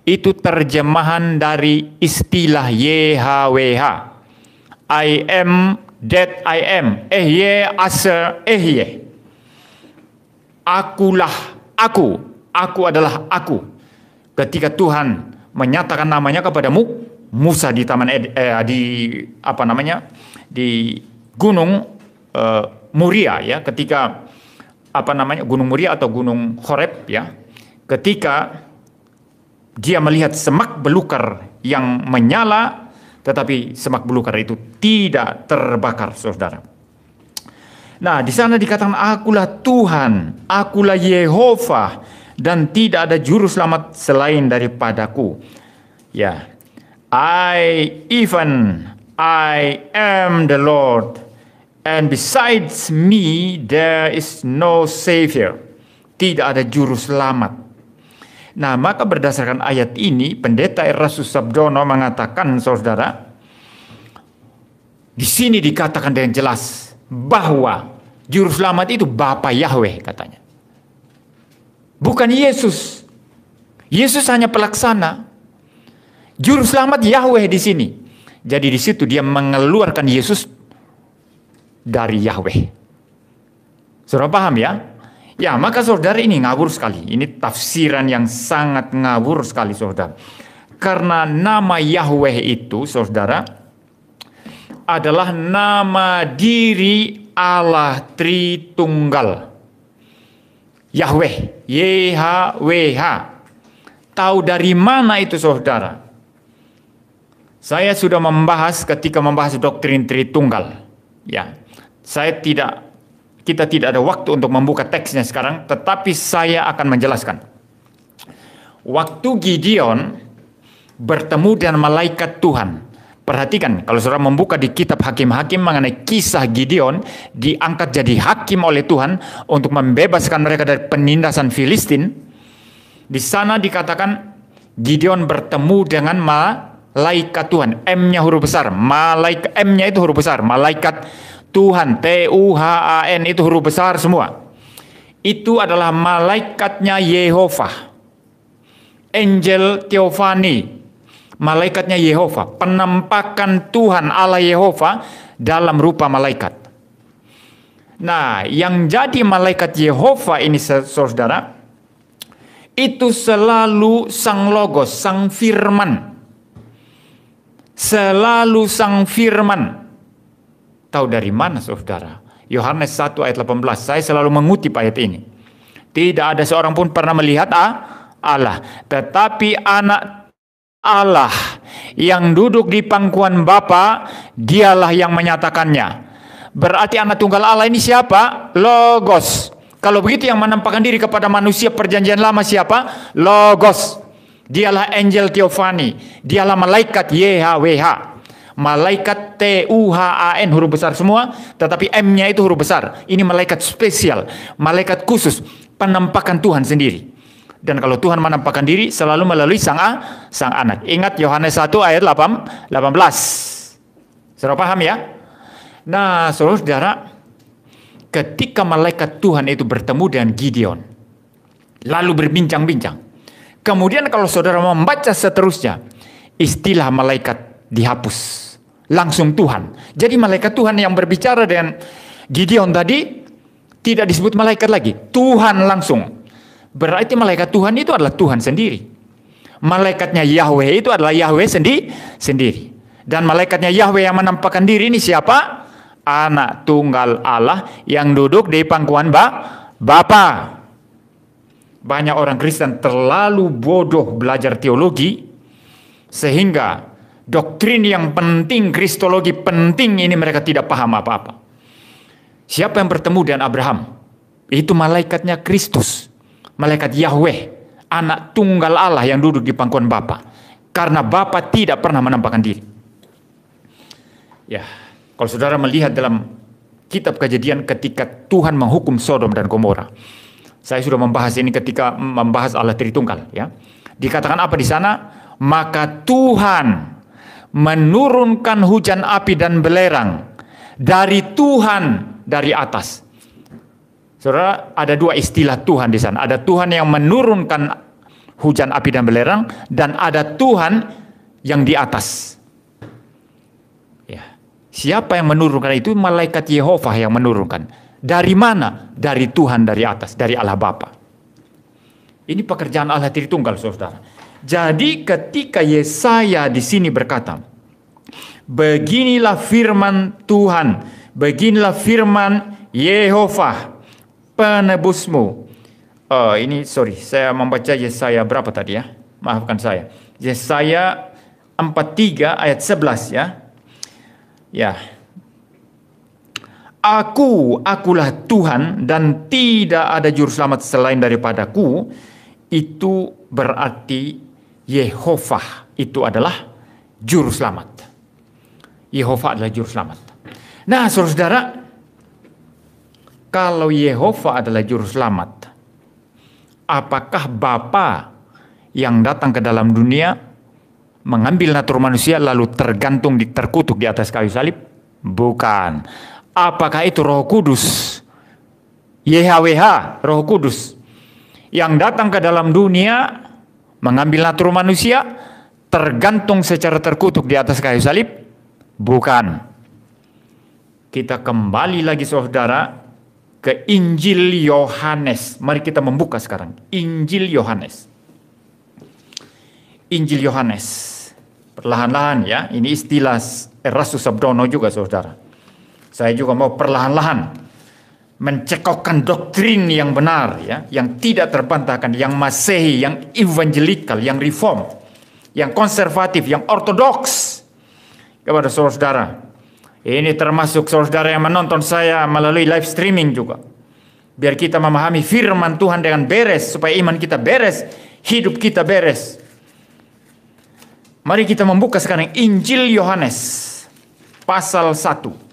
Itu terjemahan dari istilah YHWH. I am that I am. Ehye aser ehye. Akulah aku. Aku adalah aku. Ketika Tuhan menyatakan namanya kepada Musa di taman di Gunung Muria ya, ketika Gunung Muria atau Gunung Horeb ya, ketika dia melihat semak belukar yang menyala, tetapi semak belukar itu tidak terbakar, saudara. Nah, di sana dikatakan akulah Tuhan, akulah Yehovah, dan tidak ada juru selamat selain daripadaku. Ya, I am the Lord, and besides me there is no savior. Tidak ada juru selamat. Nah, maka berdasarkan ayat ini, Pendeta Erastus Sabdono mengatakan, saudara, di sini dikatakan dengan jelas bahwa juru selamat itu Bapa Yahweh, katanya. Bukan Yesus. Yesus hanya pelaksana. Juru selamat Yahweh di sini. Jadi di situ dia mengeluarkan Yesus dari Yahweh. Saudara paham ya? Ya, maka saudara ini ngawur sekali. Ini tafsiran yang sangat ngawur sekali saudara. Karena nama Yahweh itu saudara adalah nama diri Allah Tritunggal. Yahweh, YHWH. Tahu dari mana itu saudara? Saya sudah membahas ketika membahas doktrin Tritunggal. Ya, kita tidak ada waktu untuk membuka teksnya sekarang, tetapi saya akan menjelaskan. Waktu Gideon bertemu dengan malaikat Tuhan. Perhatikan, kalau saudara membuka di kitab Hakim-Hakim mengenai kisah Gideon, diangkat jadi hakim oleh Tuhan untuk membebaskan mereka dari penindasan Filistin. Di sana dikatakan Gideon bertemu dengan malaikat Tuhan. M-nya huruf besar, malaikat, M-nya itu huruf besar, malaikat Tuhan, Tuhan itu huruf besar semua. Itu adalah malaikatnya Yehova, Angel Theophany, malaikatnya Yehova, penampakan Tuhan Allah Yehova dalam rupa malaikat. Nah, yang jadi malaikat Yehova ini saudara, itu selalu sang logos, sang firman. Selalu sang firman. Tahu dari mana saudara? Yohanes 1 ayat 18. Saya selalu mengutip ayat ini. Tidak ada seorang pun pernah melihat Allah, tetapi anak Allah yang duduk di pangkuan Bapa, dialah yang menyatakannya. Berarti anak tunggal Allah ini siapa? Logos. Kalau begitu yang menampakkan diri kepada manusia perjanjian lama siapa? Logos. Dialah Angel Theophany, dialah malaikat YHWH, malaikat TUHAN huruf besar semua, tetapi M-nya itu huruf besar. Ini malaikat spesial, malaikat khusus, penampakan Tuhan sendiri. Dan kalau Tuhan menampakkan diri selalu melalui sang anak. Ingat Yohanes 1 ayat 18. Saudara paham ya? Nah, saudara, ketika malaikat Tuhan itu bertemu dengan Gideon, lalu berbincang-bincang. Kemudian kalau saudara membaca seterusnya, istilah malaikat dihapus. Langsung Tuhan. Jadi malaikat Tuhan yang berbicara dengan Gideon tadi tidak disebut malaikat lagi. Tuhan langsung. Berarti malaikat Tuhan itu adalah Tuhan sendiri. Malaikatnya Yahweh itu adalah Yahweh sendiri. Dan malaikatnya Yahweh yang menampakkan diri ini siapa? Anak tunggal Allah yang duduk di pangkuan Bapa. Banyak orang Kristen terlalu bodoh belajar teologi sehingga doktrin yang penting, kristologi penting ini mereka tidak paham apa-apa. Siapa yang bertemu dengan Abraham? Itu malaikatnya Kristus, malaikat Yahweh, anak tunggal Allah yang duduk di pangkuan Bapa. Karena Bapa tidak pernah menampakkan diri. Ya, kalau saudara melihat dalam kitab Kejadian ketika Tuhan menghukum Sodom dan Gomora. Saya sudah membahas ini ketika membahas Allah Tritunggal, ya. Dikatakan apa di sana? Maka Tuhan menurunkan hujan api dan belerang dari Tuhan dari atas. Saudara, ada dua istilah Tuhan di sana. Ada Tuhan yang menurunkan hujan api dan belerang, dan ada Tuhan yang di atas. Ya. Siapa yang menurunkan itu? Malaikat Yehova yang menurunkan. Dari mana? Dari Tuhan dari atas, dari Allah Bapa. Ini pekerjaan Allah Tritunggal, saudara. Jadi ketika Yesaya di sini berkata, beginilah firman Tuhan, beginilah firman Yehova, penebusmu. Saya membaca Yesaya berapa tadi ya? Maafkan saya. Yesaya 43 ayat 11 ya. Ya. Akulah Tuhan dan tidak ada juru selamat selain daripadaku. Itu berarti Yehova itu adalah juru selamat. Yehova adalah juru selamat. Nah, saudara, kalau Yehova adalah juru selamat, apakah Bapa yang datang ke dalam dunia mengambil natur manusia lalu terkutuk di atas kayu salib? Bukan. Apakah itu Roh Kudus? YHWH, Roh Kudus yang datang ke dalam dunia Mengambil natur manusia, tergantung secara terkutuk di atas kayu salib? Bukan. Kita kembali lagi saudara ke Injil Yohanes. Mari kita membuka sekarang. Injil Yohanes. Injil Yohanes. Perlahan-lahan ya. Ini istilah Erastus Sabdono juga saudara. Saya juga mau perlahan-lahan mencekokkan doktrin yang benar ya, yang tidak terbantahkan, yang Masehi, yang evangelikal, yang reform, yang konservatif, yang ortodoks kepada saudara. Ini termasuk saudara yang menonton saya melalui live streaming juga. Biar kita memahami firman Tuhan dengan beres, supaya iman kita beres, hidup kita beres. Mari kita membuka sekarang Injil Yohanes pasal 1.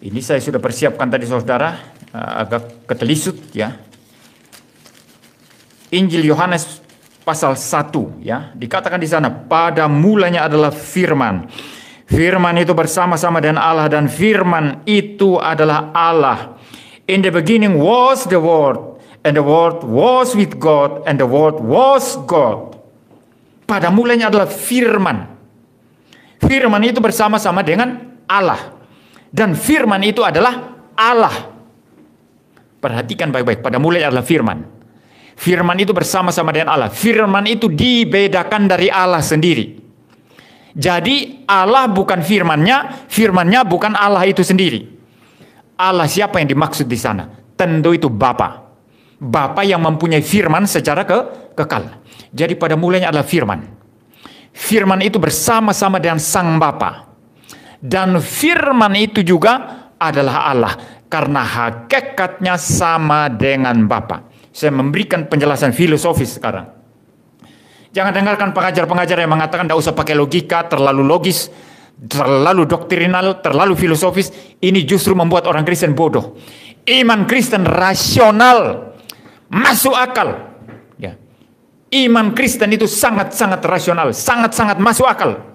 Ini saya sudah persiapkan tadi saudara, agak ketelisut ya. Injil Yohanes pasal 1 ya. Dikatakan di sana, pada mulanya adalah firman. Firman itu bersama-sama dengan Allah dan firman itu adalah Allah. In the beginning was the Word, and the Word was with God, and the Word was God. Pada mulanya adalah firman. Firman itu bersama-sama dengan Allah. Dan firman itu adalah Allah. Perhatikan baik-baik, pada mulanya adalah firman. Firman itu bersama-sama dengan Allah. Firman itu dibedakan dari Allah sendiri. Jadi Allah bukan firman-Nya, firman-Nya bukan Allah itu sendiri. Allah siapa yang dimaksud di sana? Tentu itu Bapa. Bapa yang mempunyai firman secara kekal. Jadi pada mulanya adalah firman. Firman itu bersama-sama dengan Sang Bapa. Dan firman itu juga adalah Allah. Karena hakikatnya sama dengan Bapa. Saya memberikan penjelasan filosofis sekarang. Jangan dengarkan pengajar-pengajar yang mengatakan tidak usah pakai logika, terlalu logis, terlalu doktrinal, terlalu filosofis. Ini justru membuat orang Kristen bodoh. Iman Kristen rasional, masuk akal. Ya. Iman Kristen itu sangat-sangat rasional, sangat-sangat masuk akal.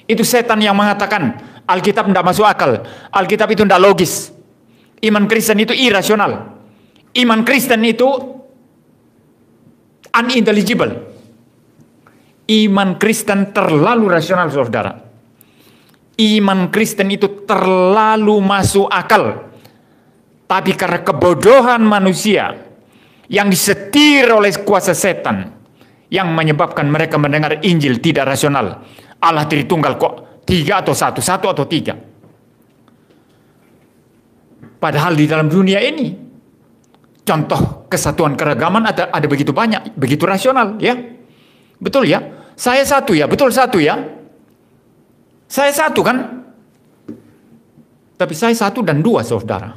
Itu setan yang mengatakan Alkitab tidak masuk akal, Alkitab itu tidak logis. Iman Kristen itu irasional. Iman Kristen itu unintelligible. Iman Kristen terlalu rasional saudara. Iman Kristen itu terlalu masuk akal. Tapi karena kebodohan manusia yang disetir oleh kuasa setan, yang menyebabkan mereka mendengar Injil tidak rasional. Allah Tritunggal kok 3 atau 1 atau 3. Padahal di dalam dunia ini contoh kesatuan keragaman ada begitu banyak, begitu rasional ya. Betul ya? Saya satu ya, betul satu ya. Saya satu kan? Tapi saya 1 dan 2 saudara.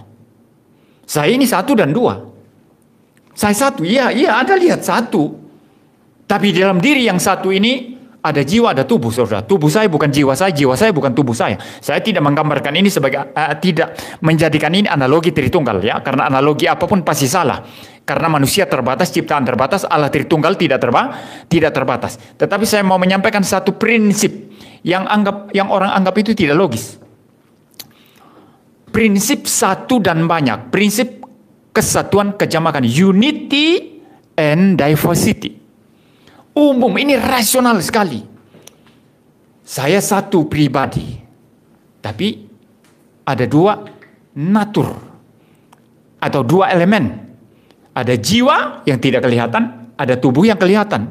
Saya ini 1 dan 2. Saya 1, iya Anda lihat 1. Tapi di dalam diri yang 1 ini ada jiwa, ada tubuh saudara. Tubuh saya bukan jiwa saya bukan tubuh saya. Saya tidak menggambarkan ini sebagai, tidak menjadikan ini analogi Tritunggal ya. Karena analogi apapun pasti salah. Karena manusia terbatas, ciptaan terbatas, Allah Tritunggal tidak terbatas. Tetapi saya mau menyampaikan satu prinsip yang orang anggap itu tidak logis. Prinsip satu dan banyak. Prinsip kesatuan kejamakan. Unity and diversity. Umum, ini rasional sekali. Saya satu pribadi. Tapi ada 2 natur. Atau 2 elemen. Ada jiwa yang tidak kelihatan, ada tubuh yang kelihatan.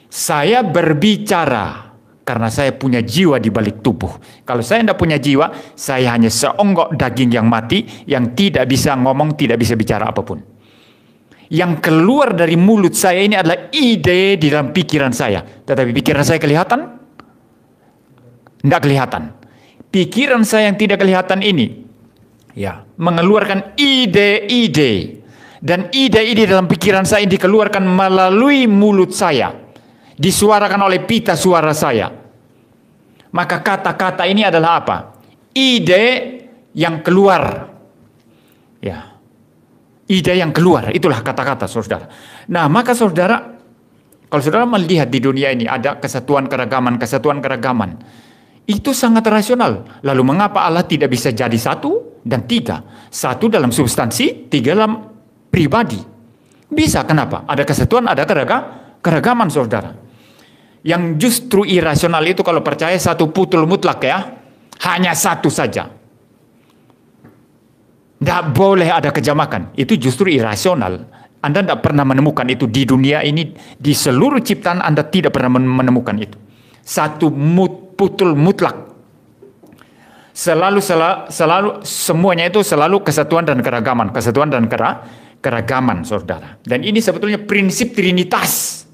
Saya berbicara karena saya punya jiwa di balik tubuh. Kalau saya tidak punya jiwa, saya hanya seonggok daging yang mati, yang tidak bisa ngomong, tidak bisa bicara apapun. Yang keluar dari mulut saya ini adalah ide di dalam pikiran saya. Tetapi pikiran saya kelihatan? Tidak kelihatan. Pikiran saya yang tidak kelihatan ini ya, mengeluarkan ide-ide. Dan ide-ide dalam pikiran saya dikeluarkan melalui mulut saya. Disuarakan oleh pita suara saya. Maka kata-kata ini adalah apa? Ide yang keluar. Ya. Ide yang keluar, itulah kata-kata saudara. Nah, maka saudara, kalau saudara melihat di dunia ini ada kesatuan keragaman, itu sangat rasional. Lalu mengapa Allah tidak bisa jadi 1 dan 3? 1 dalam substansi, 3 dalam pribadi. Bisa, kenapa? Ada kesatuan, ada keragaman, saudara. Yang justru irasional itu kalau percaya satu putul mutlak ya, hanya satu saja. Tidak boleh ada kejamakan. Itu justru irasional. Anda tidak pernah menemukan itu di dunia ini, di seluruh ciptaan Anda tidak pernah menemukan itu. Satu putul mutlak. Selalu semuanya itu selalu kesatuan dan keragaman, kesatuan dan keragaman, saudara. Dan ini sebetulnya prinsip Trinitas.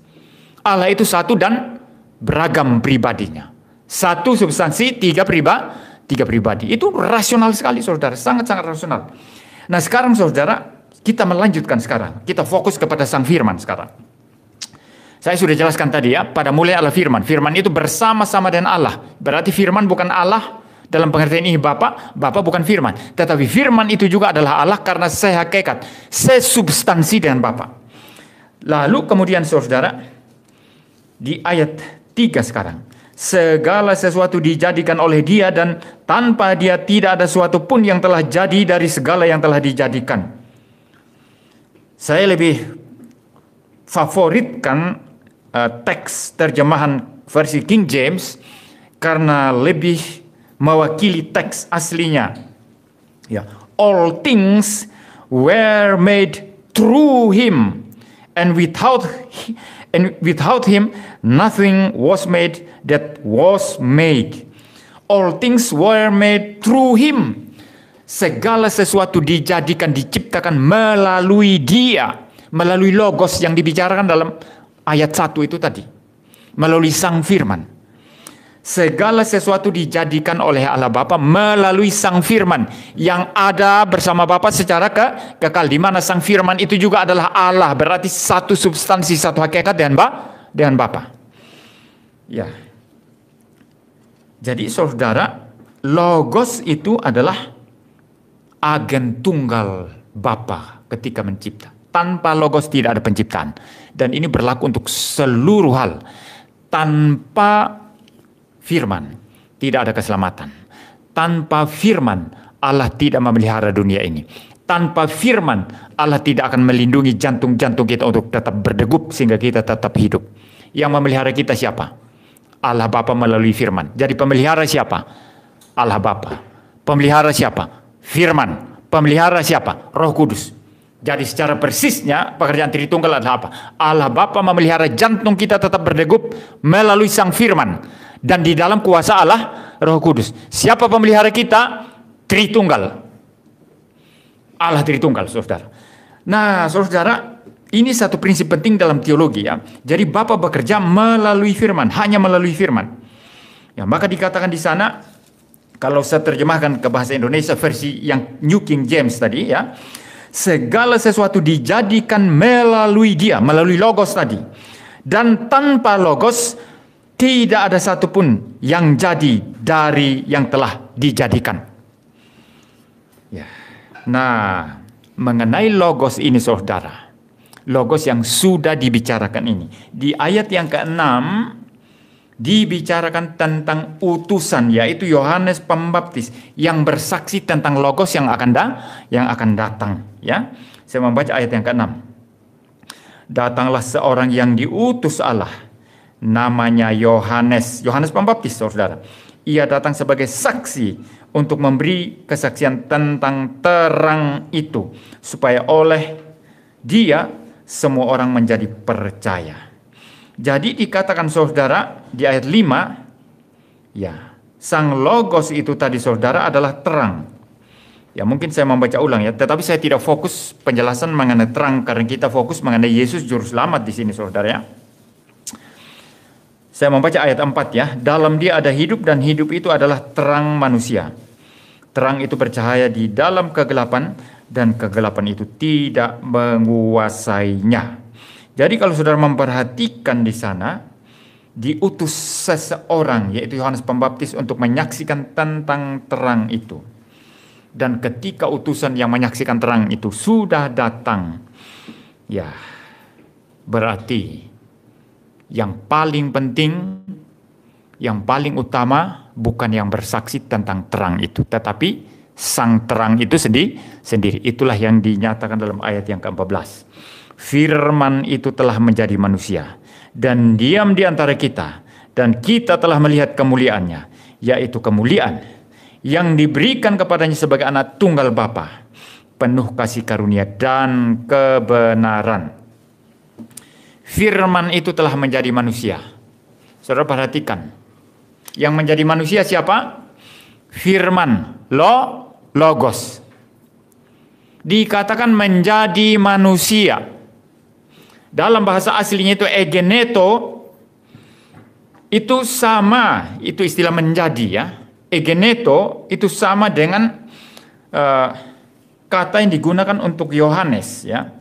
Allah itu satu dan beragam pribadinya. Satu substansi, tiga pribadi. Itu rasional sekali, saudara. Sangat-sangat rasional. Nah, sekarang, saudara, kita melanjutkan sekarang. Kita fokus kepada Sang Firman sekarang. Saya sudah jelaskan tadi ya, pada mulai Allah Firman. Firman itu bersama-sama dengan Allah. Berarti Firman bukan Allah dalam pengertian ini Bapa bukan Firman. Tetapi Firman itu juga adalah Allah karena sehakikat, sesubstansi dengan Bapa. Lalu kemudian, saudara, di ayat 3 sekarang. Segala sesuatu dijadikan oleh Dia dan tanpa Dia tidak ada sesuatu pun yang telah jadi dari segala yang telah dijadikan. Saya lebih favoritkan teks terjemahan versi King James karena lebih mewakili teks aslinya. Ya, all things were made through Him, and without Him nothing was made that was made. All things were made through Him. Segala sesuatu dijadikan, diciptakan melalui Dia, melalui logos yang dibicarakan dalam ayat 1 itu tadi, melalui Sang Firman. Segala sesuatu dijadikan oleh Allah Bapa melalui Sang Firman yang ada bersama Bapa secara kekal, di mana Sang Firman itu juga adalah Allah, berarti satu substansi, satu hakikat dengan Bapa. Ya. Jadi, saudara, logos itu adalah agen tunggal Bapa ketika mencipta. Tanpa logos tidak ada penciptaan. Dan ini berlaku untuk seluruh hal. Tanpa Firman tidak ada keselamatan. Tanpa Firman Allah tidak memelihara dunia ini. Tanpa Firman Allah tidak akan melindungi jantung-jantung kita untuk tetap berdegup sehingga kita tetap hidup. Yang memelihara kita siapa? Allah Bapa melalui Firman. Jadi pemelihara siapa? Allah Bapa. Pemelihara siapa? Firman. Pemelihara siapa? Roh Kudus. Jadi secara persisnya pekerjaan Tritunggal adalah apa? Allah Bapa memelihara jantung kita tetap berdegup melalui Sang Firman. Dan di dalam kuasa Allah Roh Kudus. Siapa pemelihara kita? Tritunggal. Allah Tritunggal, saudara. Nah, saudara, ini satu prinsip penting dalam teologi ya. Jadi Bapa bekerja melalui Firman, hanya melalui Firman. Ya, maka dikatakan di sana, kalau saya terjemahkan ke bahasa Indonesia versi yang New King James tadi ya, segala sesuatu dijadikan melalui Dia, melalui logos tadi. Dan tanpa logos tidak ada satupun yang jadi dari yang telah dijadikan. Ya. Nah, mengenai logos ini, saudara, logos yang sudah dibicarakan ini, di ayat yang ke-6 dibicarakan tentang utusan, yaitu Yohanes Pembaptis yang bersaksi tentang logos yang akan datang. Ya, saya membaca ayat yang ke-6. Datanglah seorang yang diutus Allah, namanya Yohanes Pembaptis, saudara. Ia datang sebagai saksi untuk memberi kesaksian tentang terang itu, supaya oleh Dia semua orang menjadi percaya. Jadi dikatakan, saudara, di ayat 5, ya, Sang Logos itu tadi, saudara, adalah terang. Ya, mungkin saya membaca ulang ya, tetapi saya tidak fokus penjelasan mengenai terang karena kita fokus mengenai Yesus juru selamat di sini, saudara ya. Saya membaca ayat 4 ya. Dalam Dia ada hidup dan hidup itu adalah terang manusia. Terang itu bercahaya di dalam kegelapan dan kegelapan itu tidak menguasainya. Jadi kalau saudara memperhatikan di sana, diutus seseorang yaitu Yohanes Pembaptis untuk menyaksikan tentang terang itu. Dan ketika utusan yang menyaksikan terang itu sudah datang, ya berarti yang paling penting, yang paling utama bukan yang bersaksi tentang terang itu, tetapi sang terang itu sendiri. Itulah yang dinyatakan dalam ayat yang ke-14. Firman itu telah menjadi manusia dan diam di antara kita, dan kita telah melihat kemuliaannya, yaitu kemuliaan yang diberikan kepadanya sebagai anak tunggal Bapa, penuh kasih karunia dan kebenaran. Firman itu telah menjadi manusia. Saudara perhatikan, yang menjadi manusia siapa? Firman, logos. Dikatakan menjadi manusia. Dalam bahasa aslinya itu egeneto, itu sama, itu istilah menjadi ya. Egeneto itu sama dengan kata yang digunakan untuk Yohanes ya.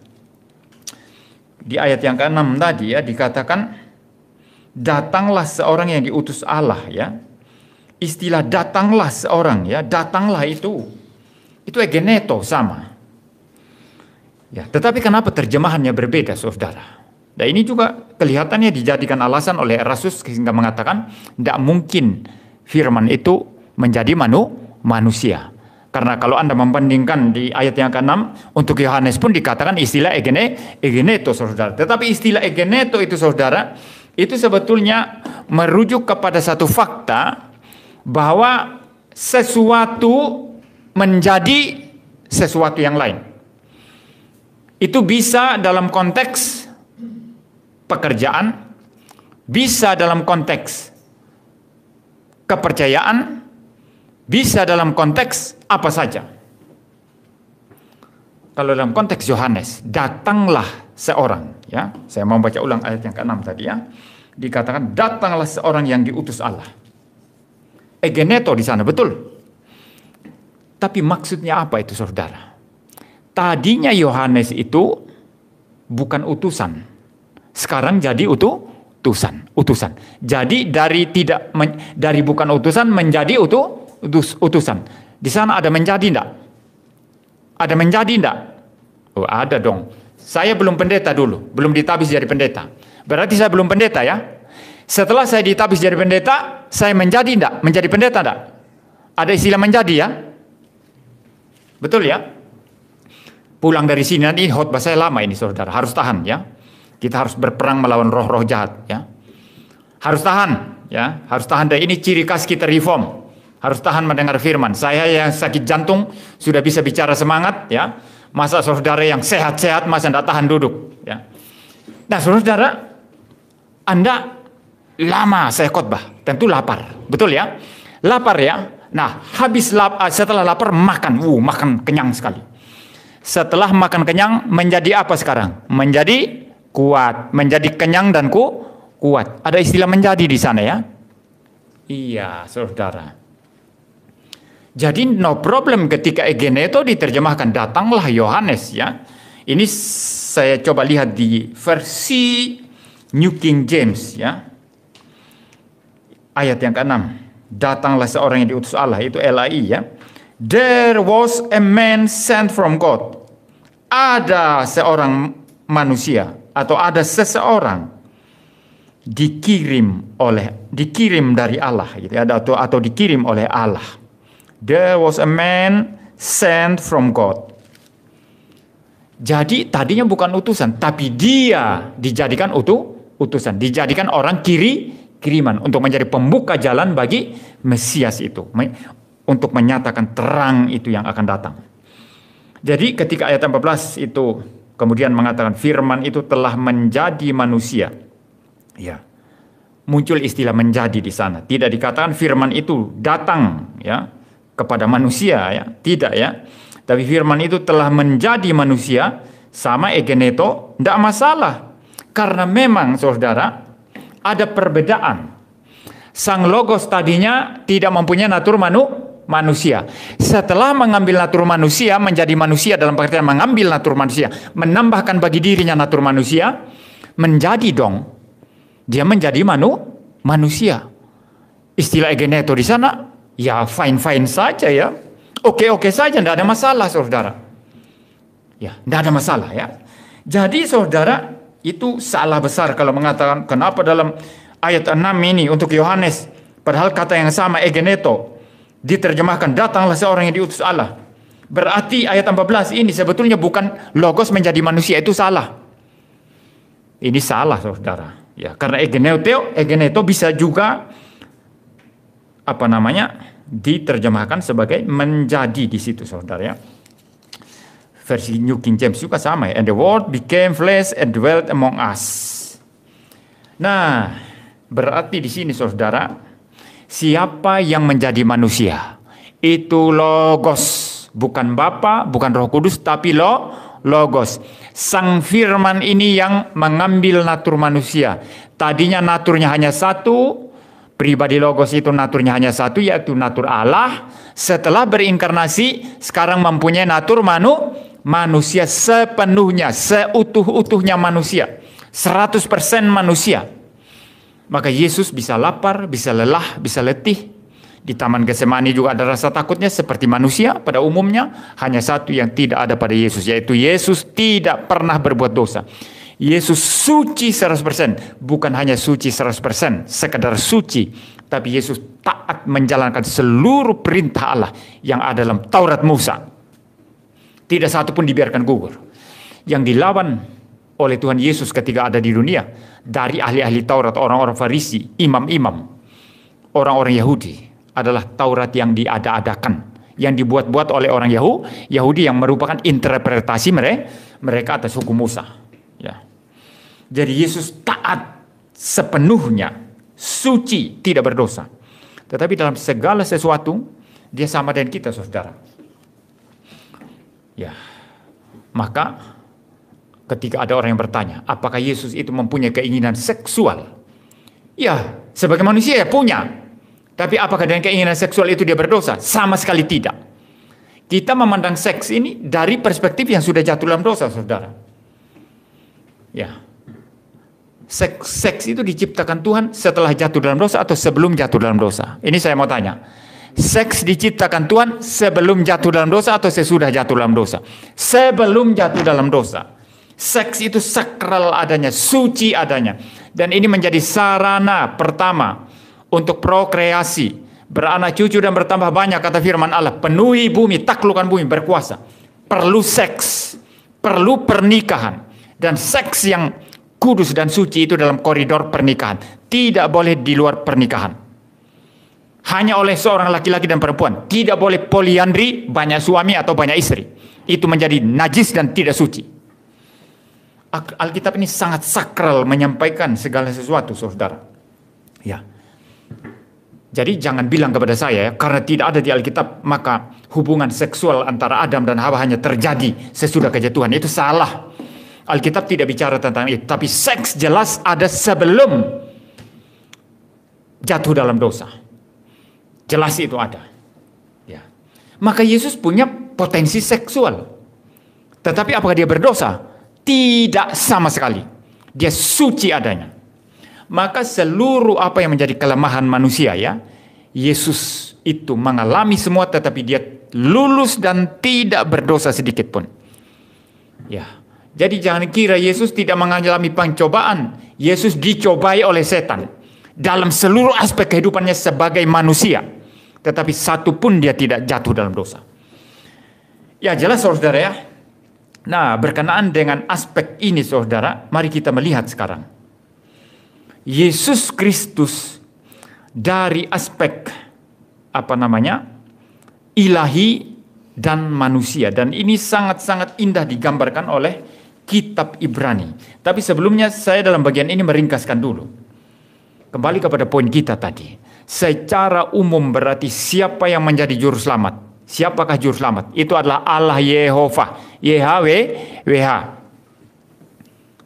Di ayat yang ke-6 tadi ya dikatakan datanglah seorang yang diutus Allah ya. Istilah datanglah seorang ya, datanglah itu egeneto sama. Ya, tetapi kenapa terjemahannya berbeda, saudara? Dan ini juga kelihatannya dijadikan alasan oleh Erasmus sehingga mengatakan tidak mungkin firman itu menjadi manusia. Karena kalau Anda membandingkan di ayat yang ke-6, untuk Yohanes pun dikatakan istilah egeneto, saudara. Tetapi istilah egeneto itu, saudara, itu sebetulnya merujuk kepada satu fakta bahwa sesuatu menjadi sesuatu yang lain. Itu bisa dalam konteks pekerjaan, bisa dalam konteks kepercayaan, bisa dalam konteks apa saja. Kalau dalam konteks Yohanes, datanglah seorang, ya. Saya mau baca ulang ayat yang ke-6 tadi ya. Dikatakan datanglah seorang yang diutus Allah. Egeneto di sana, betul. Tapi maksudnya apa itu, saudara? Tadinya Yohanes itu bukan utusan. Sekarang jadi utusan. Jadi dari bukan utusan menjadi utusan. Di sana ada menjadi enggak? Ada menjadi enggak? Oh, ada dong. Saya belum pendeta dulu, belum ditabis jadi pendeta. Berarti saya belum pendeta ya. Setelah saya ditabis jadi pendeta, saya menjadi enggak? Menjadi pendeta enggak? Ada istilah menjadi ya? Betul ya? Pulang dari sini nanti khotbah saya lama ini, saudara. Harus tahan ya. Kita harus berperang melawan roh-roh jahat ya. Harus tahan ya. Harus tahan. Dan ini ciri khas kita reform. Harus tahan mendengar firman. Saya yang sakit jantung sudah bisa bicara semangat ya. Masa saudara yang sehat-sehat masa tidak tahan duduk ya. Nah, saudara, Anda lama saya khotbah, tentu lapar. Betul ya? Lapar ya. Nah, setelah lapar makan kenyang sekali. Setelah makan kenyang menjadi apa sekarang? Menjadi kuat, menjadi kenyang dan kuat. Ada istilah menjadi di sana ya? Iya, saudara. Jadi no problem ketika egeneto diterjemahkan datanglah Yohanes ya. Ini saya coba lihat di versi New King James ya. Ayat yang ke-6. Datanglah seorang yang diutus Allah, itu LAI ya. There was a man sent from God. Ada seorang manusia atau ada seseorang dikirim dari Allah gitu ya, atau dikirim oleh Allah. There was a man sent from God. Jadi tadinya bukan utusan, tapi dia dijadikan utusan, dijadikan orang kiriman untuk menjadi pembuka jalan bagi Mesias itu, untuk menyatakan terang itu yang akan datang. Jadi ketika ayat 14 itu kemudian mengatakan firman itu telah menjadi manusia. Ya. Muncul istilah menjadi di sana. Tidak dikatakan firman itu datang ya kepada manusia ya, tidak ya. Tapi firman itu telah menjadi manusia sama egeneto, tidak masalah. Karena memang saudara ada perbedaan. Sang logos tadinya tidak mempunyai natur manusia. Setelah mengambil natur manusia, menjadi manusia dalam pengertian mengambil natur manusia, menambahkan bagi dirinya natur manusia, menjadi dong. Dia menjadi manusia. Istilah egeneto di sana, ya fine-fine saja ya. Oke-oke saja, tidak ada masalah saudara. Ya, tidak ada masalah ya. Jadi saudara, itu salah besar kalau mengatakan kenapa dalam ayat 6 ini untuk Yohanes, padahal kata yang sama egeneto, diterjemahkan datanglah seorang yang diutus Allah. Berarti ayat 14 ini sebetulnya bukan logos menjadi manusia, itu salah. Ini salah, saudara. Ya, karena egeneto bisa juga diterjemahkan sebagai menjadi di situ, saudara, ya. Versi New King James juga sama, ya. And the word became flesh and dwelt among us. Nah, berarti di sini, saudara, siapa yang menjadi manusia? Itu Logos, bukan Bapa, bukan Roh Kudus, tapi Logos. Sang Firman ini yang mengambil natur manusia. Tadinya naturnya hanya satu, pribadi Logos itu naturnya hanya satu, yaitu natur Allah. Setelah berinkarnasi, sekarang mempunyai natur manusia sepenuhnya, seutuh-utuhnya manusia. 100% manusia. Maka Yesus bisa lapar, bisa lelah, bisa letih. Di Taman Getsemani juga ada rasa takutnya seperti manusia pada umumnya. Hanya satu yang tidak ada pada Yesus, yaitu Yesus tidak pernah berbuat dosa. Yesus suci 100%, bukan hanya suci 100%, sekedar suci, tapi Yesus taat menjalankan seluruh perintah Allah yang ada dalam Taurat Musa. Tidak satu pun dibiarkan gugur. Yang dilawan oleh Tuhan Yesus ketika ada di dunia, dari ahli-ahli Taurat, orang-orang Farisi, imam-imam, orang-orang Yahudi, adalah Taurat yang diada-adakan, yang dibuat-buat oleh orang Yahudi yang merupakan interpretasi mereka atas hukum Musa. Ya. Jadi Yesus taat sepenuhnya, suci, tidak berdosa. Tetapi dalam segala sesuatu, dia sama dengan kita, saudara. Ya, maka ketika ada orang yang bertanya, apakah Yesus itu mempunyai keinginan seksual? Ya, sebagai manusia ya punya. Tapi apakah dengan keinginan seksual itu dia berdosa? Sama sekali tidak. Kita memandang seks ini dari perspektif yang sudah jatuh dalam dosa, saudara. Ya, seks itu diciptakan Tuhan setelah jatuh dalam dosa atau sebelum jatuh dalam dosa? Ini saya mau tanya. Seks diciptakan Tuhan sebelum jatuh dalam dosa atau sesudah jatuh dalam dosa? Sebelum jatuh dalam dosa. Seks itu sakral adanya, suci adanya. Dan ini menjadi sarana pertama untuk prokreasi, beranak cucu dan bertambah banyak, kata firman Allah. Penuhi bumi, taklukkan bumi, berkuasa. Perlu seks, perlu pernikahan. Dan seks yang kudus dan suci itu dalam koridor pernikahan. Tidak boleh di luar pernikahan. Hanya oleh seorang laki-laki dan perempuan. Tidak boleh poliandri, banyak suami atau banyak istri. Itu menjadi najis dan tidak suci. Alkitab ini sangat sakral menyampaikan segala sesuatu, saudara. Ya. Jadi jangan bilang kepada saya, ya, karena tidak ada di Alkitab, maka hubungan seksual antara Adam dan Hawa hanya terjadi sesudah kejatuhan. Itu salah. Alkitab tidak bicara tentang itu. Tapi seks jelas ada sebelum jatuh dalam dosa. Jelas itu ada. Ya. Maka Yesus punya potensi seksual. Tetapi apakah dia berdosa? Tidak sama sekali. Dia suci adanya. Maka seluruh apa yang menjadi kelemahan manusia, ya, Yesus itu mengalami semua, tetapi dia lulus dan tidak berdosa sedikit pun. Ya, jadi jangan kira Yesus tidak mengalami pencobaan. Yesus dicobai oleh setan dalam seluruh aspek kehidupannya sebagai manusia, tetapi satu pun dia tidak jatuh dalam dosa. Ya jelas, saudara, ya. Nah, berkenaan dengan aspek ini, saudara, mari kita melihat sekarang. Yesus Kristus dari aspek ilahi dan manusia, dan ini sangat-sangat indah digambarkan oleh kitab Ibrani. Tapi sebelumnya saya dalam bagian ini meringkaskan dulu. Kembali kepada poin kita tadi. Secara umum berarti siapa yang menjadi juru selamat? Siapakah juru selamat? Itu adalah Allah Yehova, YHWH.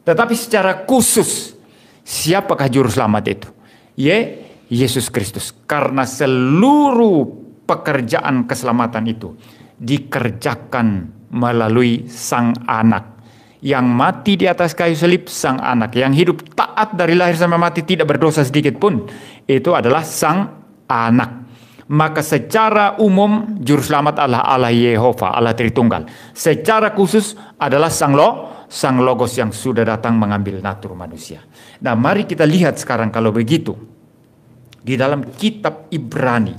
Tetapi secara khusus, siapakah juru selamat itu? Yesus Kristus. Karena seluruh pekerjaan keselamatan itu dikerjakan melalui Sang Anak. Yang mati di atas kayu salib, Sang Anak. Yang hidup taat dari lahir sampai mati, tidak berdosa sedikit pun, itu adalah Sang Anak. Maka secara umum juru selamat adalah Allah Yehova, Allah Tritunggal. Secara khusus adalah Sang Logos yang sudah datang mengambil natur manusia. Nah, mari kita lihat sekarang kalau begitu di dalam kitab Ibrani.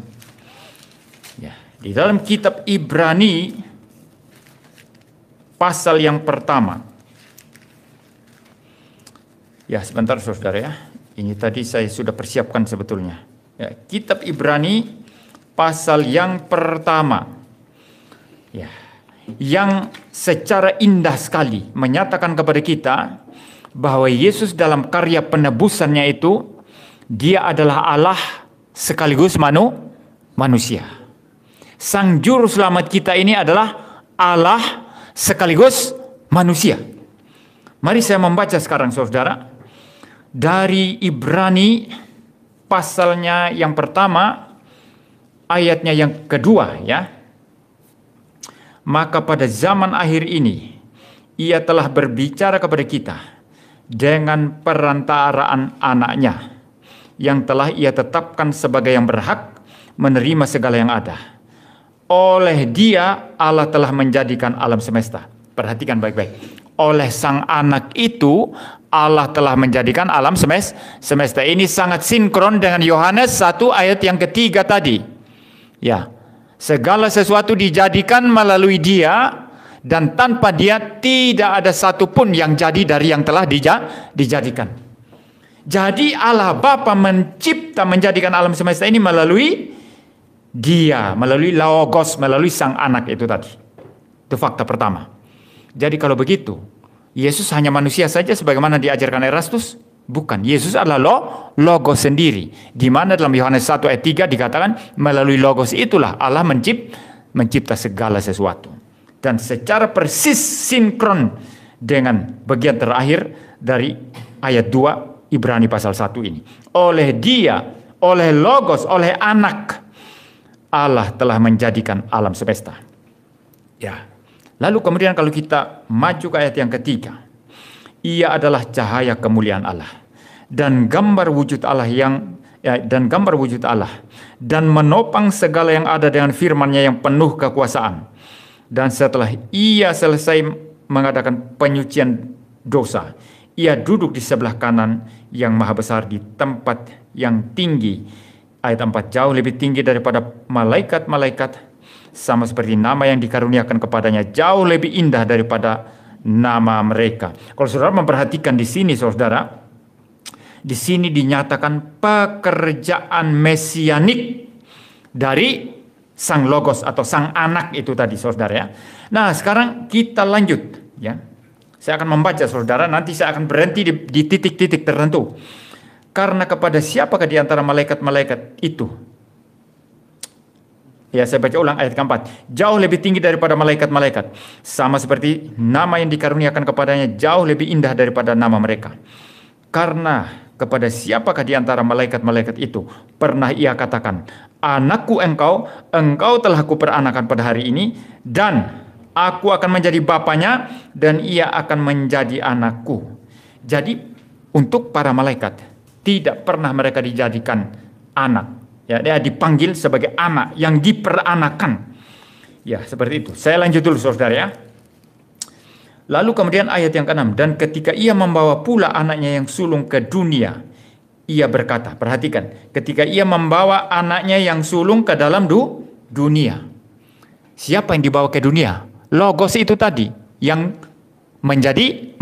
Ya, di dalam kitab Ibrani pasal yang pertama. Ya, sebentar saudara ya. Ini tadi saya sudah persiapkan sebetulnya. Ya, Kitab Ibrani pasal yang pertama. Ya, yang secara indah sekali menyatakan kepada kita bahwa Yesus dalam karya penebusannya itu, dia adalah Allah sekaligus manusia. Sang juru selamat kita ini adalah Allah sekaligus manusia. Mari saya membaca sekarang saudara dari Ibrani pasalnya yang pertama ayatnya yang kedua ya. Maka pada zaman akhir ini ia telah berbicara kepada kita dengan perantaraan anaknya yang telah ia tetapkan sebagai yang berhak menerima segala yang ada. Oleh dia Allah telah menjadikan alam semesta. Perhatikan baik-baik. Oleh sang anak itu Allah telah menjadikan alam semesta. Ini sangat sinkron dengan Yohanes 1 ayat yang ketiga tadi. Ya, segala sesuatu dijadikan melalui dia, dan tanpa dia tidak ada satupun yang jadi dari yang telah dijadikan. Jadi Allah Bapa mencipta, menjadikan alam semesta ini melalui dia, melalui Logos, melalui sang anak itu tadi. Itu fakta pertama. Jadi kalau begitu, Yesus hanya manusia saja sebagaimana diajarkan Erastus? Bukan, Yesus adalah Logos sendiri. Di mana dalam Yohanes 1 ayat 3 dikatakan melalui Logos itulah Allah mencipta segala sesuatu. Dan secara persis sinkron dengan bagian terakhir dari ayat 2 Ibrani pasal 1 ini. Oleh dia, oleh Logos, oleh anak, Allah telah menjadikan alam semesta. Ya. Lalu kemudian kalau kita maju ke ayat yang ketiga, ia adalah cahaya kemuliaan Allah dan gambar wujud Allah dan menopang segala yang ada dengan firman-Nya yang penuh kekuasaan. Dan setelah ia selesai mengadakan penyucian dosa, ia duduk di sebelah kanan yang maha besar di tempat yang tinggi. Ayat 4, jauh lebih tinggi daripada malaikat-malaikat, sama seperti nama yang dikaruniakan kepadanya jauh lebih indah daripada nama mereka. Kalau saudara memperhatikan di sini saudara, di sini dinyatakan pekerjaan mesianik dari sang Logos atau sang anak itu tadi saudara ya. Nah, sekarang kita lanjut ya. Saya akan membaca saudara, nanti saya akan berhenti di titik-titik tertentu. Karena kepada siapakah di antara malaikat-malaikat itu? Ya, saya baca ulang ayat keempat. Jauh lebih tinggi daripada malaikat-malaikat. Sama seperti nama yang dikaruniakan kepadanya jauh lebih indah daripada nama mereka. Karena kepada siapakah di antara malaikat-malaikat itu pernah ia katakan, anakku engkau telah kuperanakan pada hari ini, dan aku akan menjadi bapanya, dan ia akan menjadi anakku. Jadi untuk para malaikat tidak pernah mereka dijadikan anak. Ya, dia dipanggil sebagai anak yang diperanakan. Ya, seperti itu. Saya lanjut dulu saudara ya. Lalu kemudian ayat yang ke-6, dan ketika ia membawa pula anaknya yang sulung ke dunia, ia berkata, perhatikan, ketika ia membawa anaknya yang sulung ke dalam dunia. Siapa yang dibawa ke dunia? Logos itu tadi yang menjadi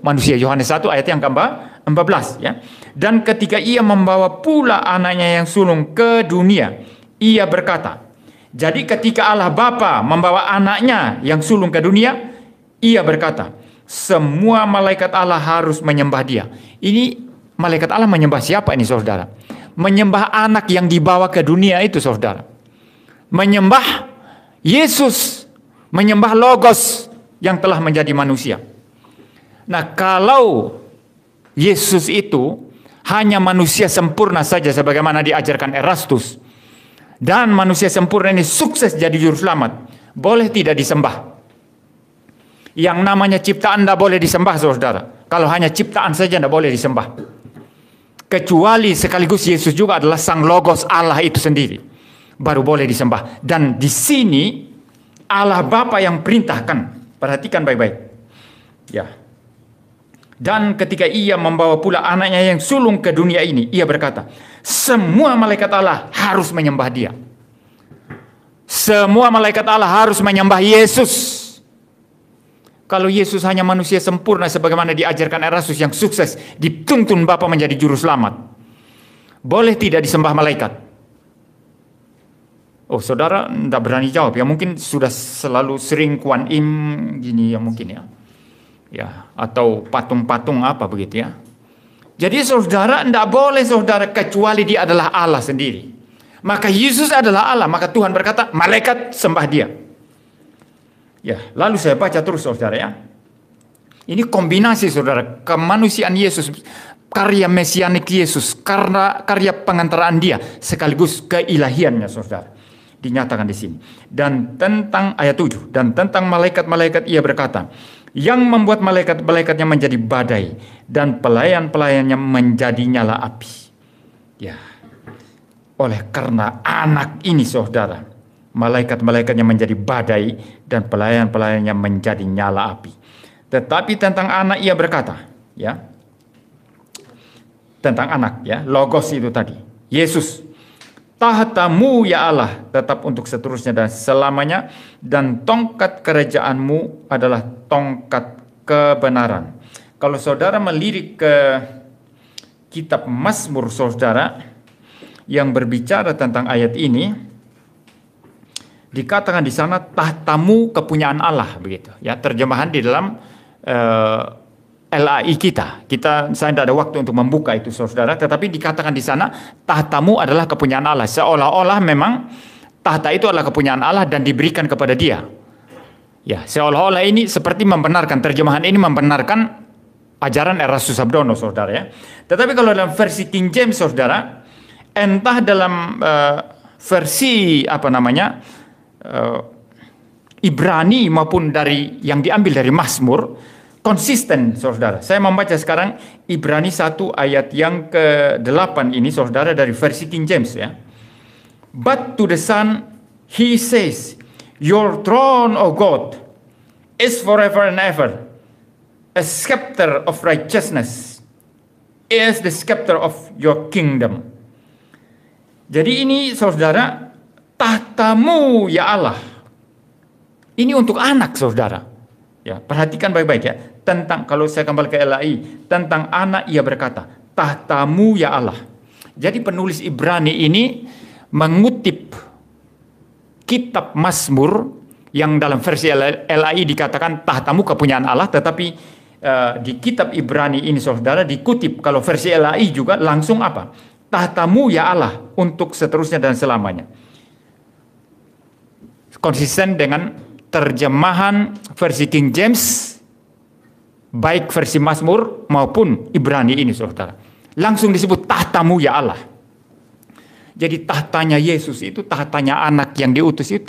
manusia. Yohanes 1 ayat yang ke-14 ya. Dan ketika ia membawa pula anaknya yang sulung ke dunia, ia berkata. Jadi ketika Allah Bapa membawa anaknya yang sulung ke dunia, ia berkata, semua malaikat Allah harus menyembah dia. Ini malaikat Allah menyembah siapa ini saudara? Menyembah anak yang dibawa ke dunia itu saudara. Menyembah Yesus, menyembah Logos yang telah menjadi manusia. Nah, kalau Yesus itu hanya manusia sempurna saja sebagaimana diajarkan Erastus, dan manusia sempurna ini sukses jadi juru selamat, boleh tidak disembah? Yang namanya ciptaan tidak boleh disembah saudara. Kalau hanya ciptaan saja tidak boleh disembah. Kecuali sekaligus Yesus juga adalah sang Logos Allah itu sendiri, baru boleh disembah. Dan di sini Allah Bapa yang perintahkan. Perhatikan baik-baik. Ya. Dan ketika ia membawa pula anaknya yang sulung ke dunia ini, ia berkata, semua malaikat Allah harus menyembah dia. Semua malaikat Allah harus menyembah Yesus. Kalau Yesus hanya manusia sempurna sebagaimana diajarkan Erastus yang sukses, dituntun Bapa menjadi juru selamat. Boleh tidak disembah malaikat? Oh, saudara tidak berani jawab. Ya mungkin sudah selalu sering Kuan Im gini ya mungkin ya. Ya, atau patung-patung apa begitu ya. Jadi saudara tidak boleh saudara kecuali dia adalah Allah sendiri. Maka Yesus adalah Allah, maka Tuhan berkata, malaikat sembah dia. Ya, lalu saya baca terus saudara ya. Ini kombinasi saudara, kemanusiaan Yesus, karya mesianik Yesus, karya pengantaraan dia, sekaligus keilahiannya saudara. Dinyatakan di sini. Dan tentang ayat 7, dan tentang malaikat-malaikat ia berkata, yang membuat malaikat-malaikatnya menjadi badai dan pelayan-pelayannya menjadi nyala api. Ya. Oleh karena anak ini saudara, malaikat-malaikatnya menjadi badai dan pelayan-pelayannya menjadi nyala api. Tetapi tentang anak ia berkata, ya. Tentang anak ya, logos itu tadi. Yesus, tahtamu ya Allah tetap untuk seterusnya dan selamanya, dan tongkat kerajaanmu adalah tongkat kebenaran. Kalau saudara melirik ke kitab Mazmur saudara yang berbicara tentang ayat ini, dikatakan di sana tahtamu kepunyaan Allah begitu. Ya, terjemahan di dalam LAI kita. Saya tidak ada waktu untuk membuka itu saudara, tetapi dikatakan di sana tahtamu adalah kepunyaan Allah. Seolah-olah memang tahta itu adalah kepunyaan Allah dan diberikan kepada dia. Ya, seolah-olah ini seperti membenarkan, terjemahan ini membenarkan ajaran Erastus Sabdono saudara ya. Tetapi kalau dalam versi King James saudara, entah dalam versi Ibrani maupun dari yang diambil dari Mazmur, konsisten saudara. Saya membaca sekarang Ibrani 1 ayat yang ke-8 ini saudara dari versi King James ya. But to the Son he says, your throne, O God, is forever and ever. A scepter of righteousness is the scepter of your kingdom. Jadi ini saudara, tahtamu ya Allah. Ini untuk anak saudara. Ya, perhatikan baik-baik ya. Tentang, kalau saya kembali ke LAI, tentang anak ia berkata, tahtamu ya Allah. Jadi penulis Ibrani ini mengutip kitab Mazmur yang dalam versi LAI dikatakan tahtamu kepunyaan Allah, tetapi di kitab Ibrani ini saudara dikutip, kalau versi LAI juga langsung apa? Tahtamu ya Allah untuk seterusnya dan selamanya. Konsisten dengan terjemahan versi King James, baik versi Mazmur maupun Ibrani ini saudara. Langsung disebut tahtamu ya Allah. Jadi tahtanya Yesus itu, tahtanya anak yang diutus itu,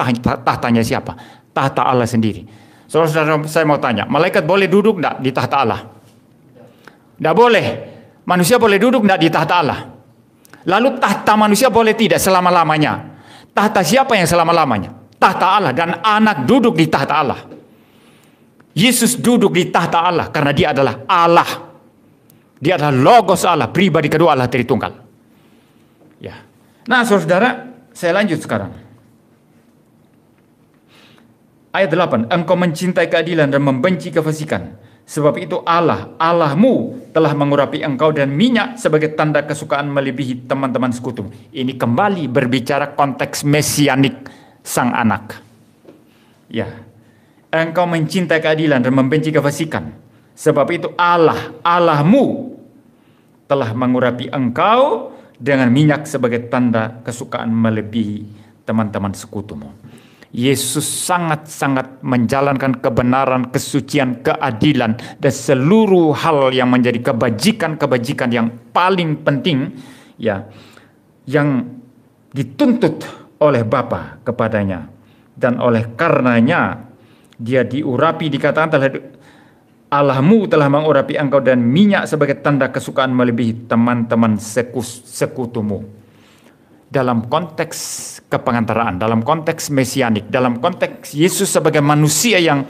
tahtanya siapa? Tahta Allah sendiri. Saudara, saya mau tanya, malaikat boleh duduk enggak di tahta Allah? Enggak boleh. Manusia boleh duduk enggak di tahta Allah? Lalu tahta manusia boleh tidak selama-lamanya? Tahta siapa yang selama-lamanya? Tahta Allah, dan anak duduk di tahta Allah. Yesus duduk di tahta Allah karena dia adalah Allah. Dia adalah logos Allah, pribadi kedua Allah Tritunggal. Ya. Nah, saudara, saya lanjut sekarang. Ayat 8, engkau mencintai keadilan dan membenci kefasikan. Sebab itu Allahmu telah mengurapi engkau dan minyak sebagai tanda kesukaan melebihi teman-teman sekutu. Ini kembali berbicara konteks mesianik sang anak. Ya, engkau mencintai keadilan dan membenci kefasikan. Sebab itu Allahmu telah mengurapi engkau dengan minyak sebagai tanda kesukaan melebihi teman-teman sekutumu. Yesus sangat-sangat menjalankan kebenaran, kesucian, keadilan, dan seluruh hal yang menjadi kebajikan-kebajikan yang paling penting, ya, yang dituntut oleh Bapa kepadanya. Dan oleh karenanya dia diurapi, dikatakan Allahmu telah mengurapi engkau dan minyak sebagai tanda kesukaan melebihi teman-teman sekutumu. Dalam konteks kepengantaraan, dalam konteks mesianik, dalam konteks Yesus sebagai manusia yang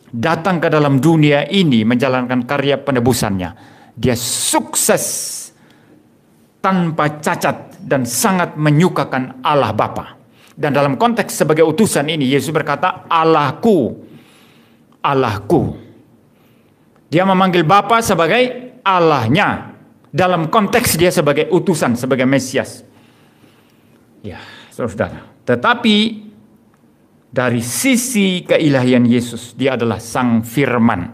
datang ke dalam dunia ini menjalankan karya penebusannya, dia sukses tanpa cacat dan sangat menyukakan Allah Bapa. Dan dalam konteks sebagai utusan ini, Yesus berkata, Allahku Allahku. Dia memanggil Bapa sebagai Allahnya. Dalam konteks dia sebagai utusan, sebagai Mesias. Ya, saudara. Tetapi dari sisi keilahian Yesus, dia adalah Sang Firman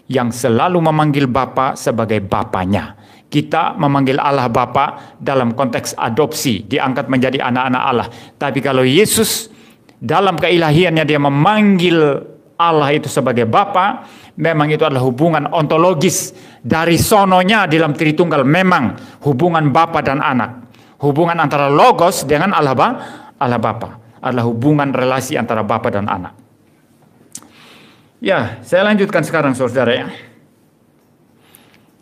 yang selalu memanggil Bapa sebagai Bapanya. Kita memanggil Allah Bapa dalam konteks adopsi, diangkat menjadi anak-anak Allah. Tapi kalau Yesus dalam keilahiannya dia memanggil Allah itu sebagai Bapa, memang itu adalah hubungan ontologis dari sononya dalam Tritunggal, memang hubungan Bapa dan Anak. Hubungan antara Logos dengan Allah Bapa adalah hubungan relasi antara Bapa dan Anak. Ya, saya lanjutkan sekarang saudara ya.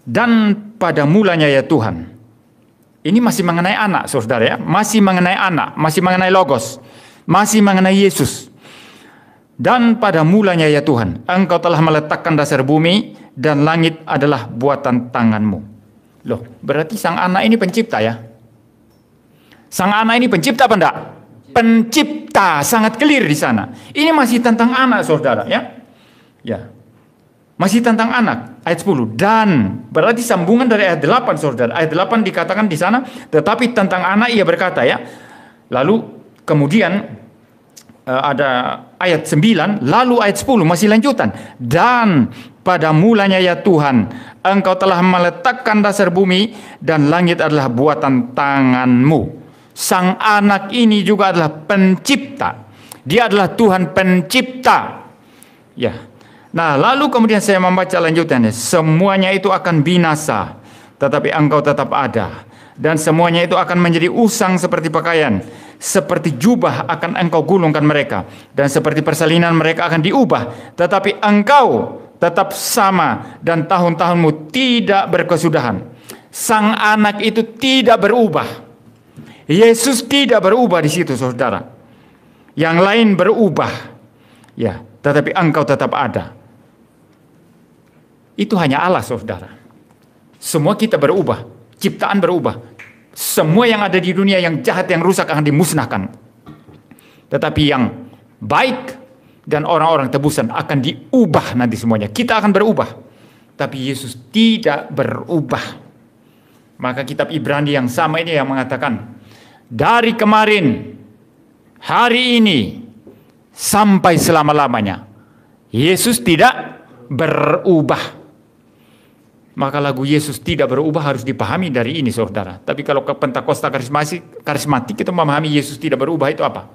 Dan pada mulanya ya Tuhan. Ini masih mengenai anak saudara ya. Masih mengenai anak, masih mengenai Logos, masih mengenai Yesus. Dan pada mulanya ya Tuhan, Engkau telah meletakkan dasar bumi dan langit adalah buatan tanganmu. Loh, berarti sang anak ini pencipta ya. Sang anak ini pencipta apa enggak? Pencipta, sangat clear di sana. Ini masih tentang anak saudara ya. Ya. Masih tentang anak, ayat 10. Dan berarti sambungan dari ayat 8 saudara. Ayat 8 dikatakan di sana, tetapi tentang anak ia berkata ya. Lalu kemudian ada ayat 9, lalu ayat 10 masih lanjutan. Dan pada mulanya ya Tuhan, Engkau telah meletakkan dasar bumi dan langit adalah buatan tanganmu. Sang anak ini juga adalah pencipta. Dia adalah Tuhan pencipta. Ya. Nah, lalu kemudian saya membaca lanjutannya. Semuanya itu akan binasa, tetapi Engkau tetap ada. Dan semuanya itu akan menjadi usang seperti pakaian. Seperti jubah akan Engkau gulungkan mereka. Dan seperti persalinan mereka akan diubah. Tetapi Engkau tetap sama dan tahun-tahunmu tidak berkesudahan. Sang anak itu tidak berubah. Yesus tidak berubah di situ saudara. Yang lain berubah. Ya, tetapi Engkau tetap ada. Itu hanya Allah saudara. Semua kita berubah, ciptaan berubah. Semua yang ada di dunia yang jahat, yang rusak akan dimusnahkan. Tetapi yang baik dan orang-orang tebusan akan diubah nanti semuanya. Kita akan berubah. Tapi Yesus tidak berubah. Maka kitab Ibrani yang sama ini yang mengatakan, dari kemarin, hari ini, sampai selama-lamanya, Yesus tidak berubah. Maka lagu Yesus tidak berubah harus dipahami dari ini saudara. Tapi kalau ke Pentakosta karismatik kita memahami Yesus tidak berubah itu apa?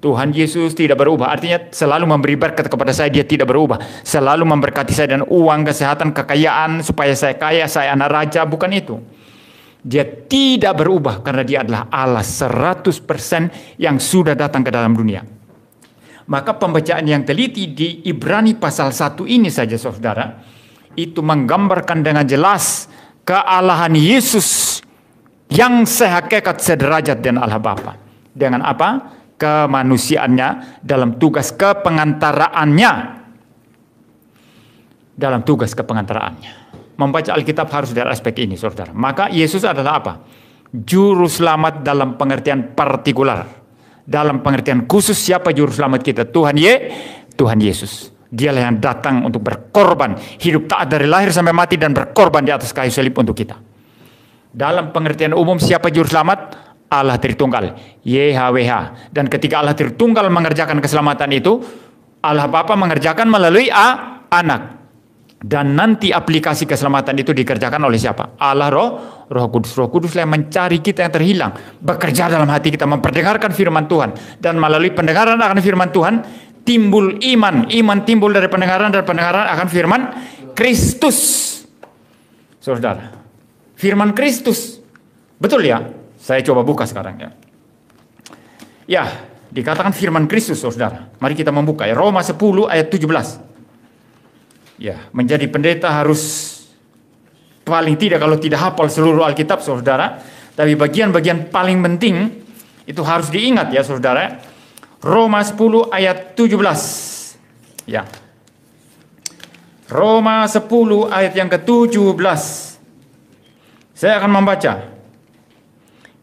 Tuhan Yesus tidak berubah. Artinya selalu memberi berkat kepada saya, dia tidak berubah. Selalu memberkati saya dan uang, kesehatan, kekayaan supaya saya kaya, saya anak raja. Bukan itu. Dia tidak berubah karena dia adalah Allah 100% yang sudah datang ke dalam dunia. Maka pembacaan yang teliti di Ibrani pasal 1 ini saja saudara, itu menggambarkan dengan jelas kealahan Yesus yang sehakikat sederajat dengan Allah Bapa. Dengan apa? Kemanusiaannya dalam tugas kepengantaraannya. Dalam tugas kepengantaraannya. Membaca Alkitab harus dari aspek ini saudara. Maka Yesus adalah apa? Juru selamat dalam pengertian partikular. Dalam pengertian khusus siapa juru selamat kita? Tuhan Yesus. Dialah yang datang untuk berkorban, hidup taat dari lahir sampai mati dan berkorban di atas kayu salib untuk kita. Dalam pengertian umum siapa juru selamat? Allah Tritunggal, YHWH. Dan ketika Allah Tritunggal mengerjakan keselamatan itu, Allah Bapa mengerjakan melalui Anak. Dan nanti aplikasi keselamatan itu dikerjakan oleh siapa? Allah Roh Kudus. Roh Kudus yang mencari kita yang terhilang, bekerja dalam hati kita, memperdengarkan firman Tuhan. Dan melalui pendengaran akan firman Tuhan, timbul iman. Iman timbul dari pendengaran, dan pendengaran akan firman Kristus. Saudara, firman Kristus. Betul ya? Saya coba buka sekarang ya. Ya, dikatakan firman Kristus saudara. Mari kita membuka ya. Roma 10 ayat 17. Ya, menjadi pendeta harus paling tidak kalau tidak hafal seluruh Alkitab saudara. Tapi bagian-bagian paling penting itu harus diingat ya saudara. Roma 10 ayat 17. Ya. Roma 10 ayat yang ke-17. Saya akan membaca.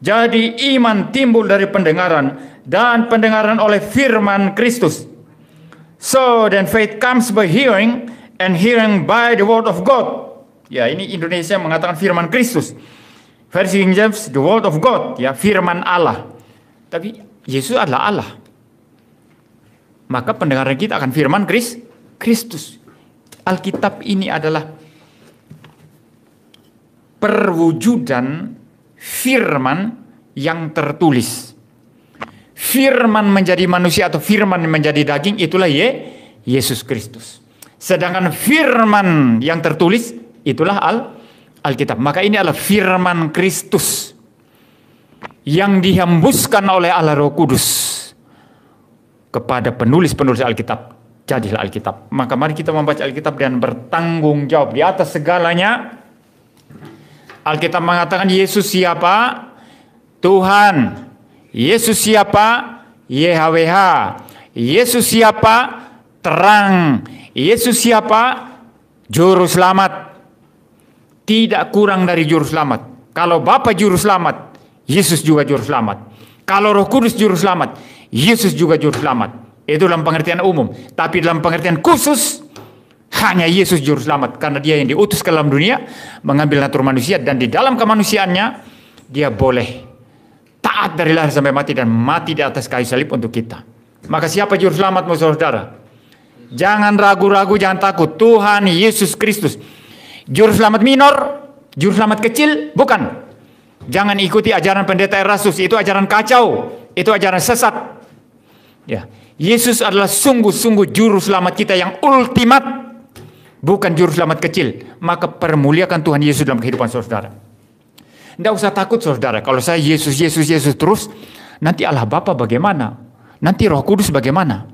Jadi iman timbul dari pendengaran, dan pendengaran oleh firman Kristus. So then faith comes by hearing, and hearing by the word of God. Ya, ini Indonesia mengatakan firman Kristus. Versi King James, the word of God, ya, firman Allah. Tapi Yesus adalah Allah. Maka pendengaran kita akan firman Kristus. Alkitab ini adalah perwujudan firman yang tertulis. Firman menjadi manusia atau firman menjadi daging, itulah Yesus Kristus. Sedangkan firman yang tertulis, itulah Alkitab. Maka ini adalah firman Kristus yang dihembuskan oleh Allah Roh Kudus kepada penulis-penulis Alkitab. Jadilah Alkitab. Maka mari kita membaca Alkitab dan bertanggung jawab di atas segalanya. Alkitab mengatakan Yesus siapa? Tuhan. Yesus siapa? YHWH. Yesus siapa? Terang. Yesus siapa? Juru selamat. Tidak kurang dari juru selamat. Kalau Bapa juru selamat, Yesus juga juru selamat. Kalau Roh Kudus juru selamat, Yesus juga juru selamat. Itu dalam pengertian umum. Tapi dalam pengertian khusus, hanya Yesus juru selamat. Karena dia yang diutus ke dalam dunia, mengambil natur manusia, dan di dalam kemanusiaannya, dia boleh taat dari lahir sampai mati, dan mati di atas kayu salib untuk kita. Maka siapa juru selamatmu, saudara? Jangan ragu-ragu, jangan takut. Tuhan Yesus Kristus. Juru selamat minor, juru selamat kecil, bukan. Jangan ikuti ajaran pendeta Erastus, itu ajaran kacau, itu ajaran sesat. Ya, Yesus adalah sungguh-sungguh juru selamat kita yang ultimat, bukan juru selamat kecil. Maka permuliakan Tuhan Yesus dalam kehidupan saudara. Tidak usah takut saudara, kalau saya Yesus terus, nanti Allah Bapa bagaimana? Nanti Roh Kudus bagaimana?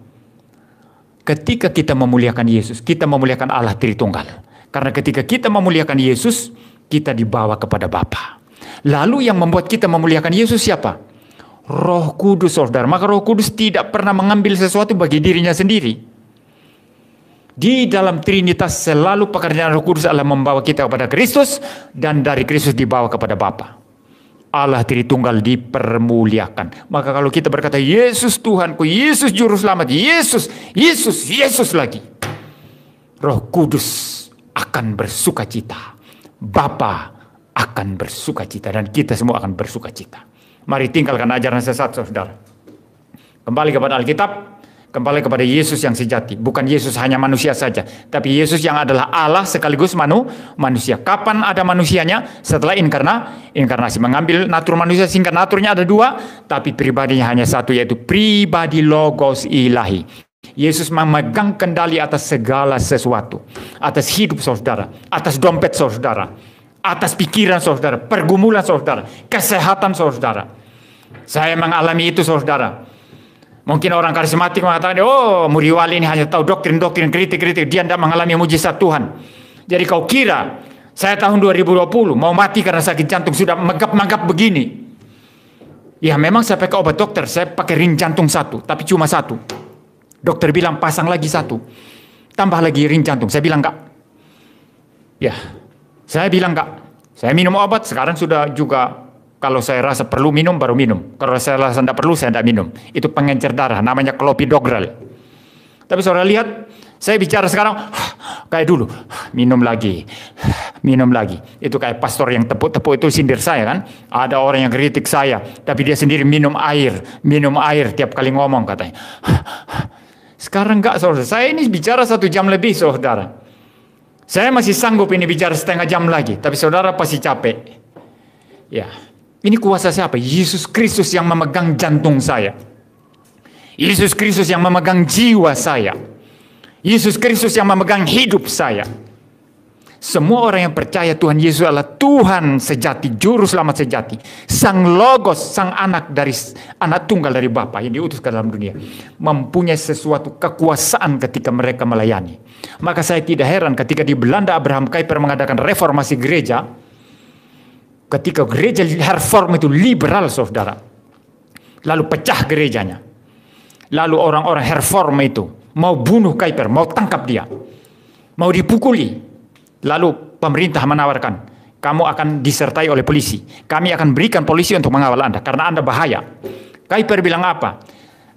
Ketika kita memuliakan Yesus, kita memuliakan Allah Tritunggal. Karena ketika kita memuliakan Yesus, kita dibawa kepada Bapa. Lalu yang membuat kita memuliakan Yesus siapa? Roh Kudus, saudara. Maka Roh Kudus tidak pernah mengambil sesuatu bagi dirinya sendiri. Di dalam Trinitas selalu pekerjaan Roh Kudus adalah membawa kita kepada Kristus, dan dari Kristus dibawa kepada Bapa. Allah Tritunggal dipermuliakan. Maka kalau kita berkata Yesus Tuhanku, Yesus Juru Selamat, Yesus lagi, Roh Kudus akan bersuka cita. Bapa akan bersuka cita, dan kita semua akan bersuka cita. Mari tinggalkan ajaran sesat, saudara. Kembali kepada Alkitab. Kembali kepada Yesus yang sejati. Bukan Yesus hanya manusia saja, tapi Yesus yang adalah Allah sekaligus manusia. Kapan ada manusianya? Setelah inkarnasi. Mengambil natur manusia, sehingga naturnya ada dua, tapi pribadinya hanya satu, yaitu pribadi Logos Ilahi. Yesus memegang kendali atas segala sesuatu. Atas hidup saudara, atas dompet saudara, atas pikiran saudara, pergumulan saudara, kesehatan saudara. Saya mengalami itu saudara. Mungkin orang karismatik mengatakan, oh Muri Wali ini hanya tahu doktrin-doktrin, kritik-kritik, dia tidak mengalami mujizat Tuhan. Jadi kau kira saya tahun 2020 mau mati karena sakit jantung, sudah megap-megap begini. Ya memang saya pakai obat dokter, saya pakai ring jantung satu, tapi cuma satu. Dokter bilang pasang lagi satu, tambah lagi ring jantung. Saya bilang enggak. Ya, saya bilang enggak. Saya minum obat, sekarang sudah juga. Kalau saya rasa perlu minum, baru minum. Kalau saya rasa tidak perlu, saya tidak minum. Itu pengencer darah, namanya clopidogrel. Tapi saudara lihat, saya bicara sekarang, kayak dulu, minum lagi. Itu kayak pastor yang tepuk-tepuk itu sindir saya kan. Ada orang yang kritik saya, tapi dia sendiri minum air tiap kali ngomong katanya. Sekarang enggak saudara, saya ini bicara 1 jam lebih saudara. Saya masih sanggup ini bicara setengah jam lagi, tapi saudara pasti capek. Ya. Ini kuasa siapa? Yesus Kristus yang memegang jantung saya. Yesus Kristus yang memegang jiwa saya. Yesus Kristus yang memegang hidup saya. Semua orang yang percaya Tuhan Yesus adalah Tuhan sejati, Juru Selamat sejati, Sang Logos, Sang Anak tunggal dari Bapa yang diutus ke dalam dunia, mempunyai sesuatu kekuasaan ketika mereka melayani. Maka saya tidak heran ketika di Belanda Abraham Kuyper mengadakan reformasi gereja. Ketika gereja reform itu liberal saudara, lalu pecah gerejanya, lalu orang-orang reform itu mau bunuh Kuyper, mau tangkap dia, mau dipukuli, lalu pemerintah menawarkan, kamu akan disertai oleh polisi, kami akan berikan polisi untuk mengawal Anda karena Anda bahaya. Kuyper bilang apa?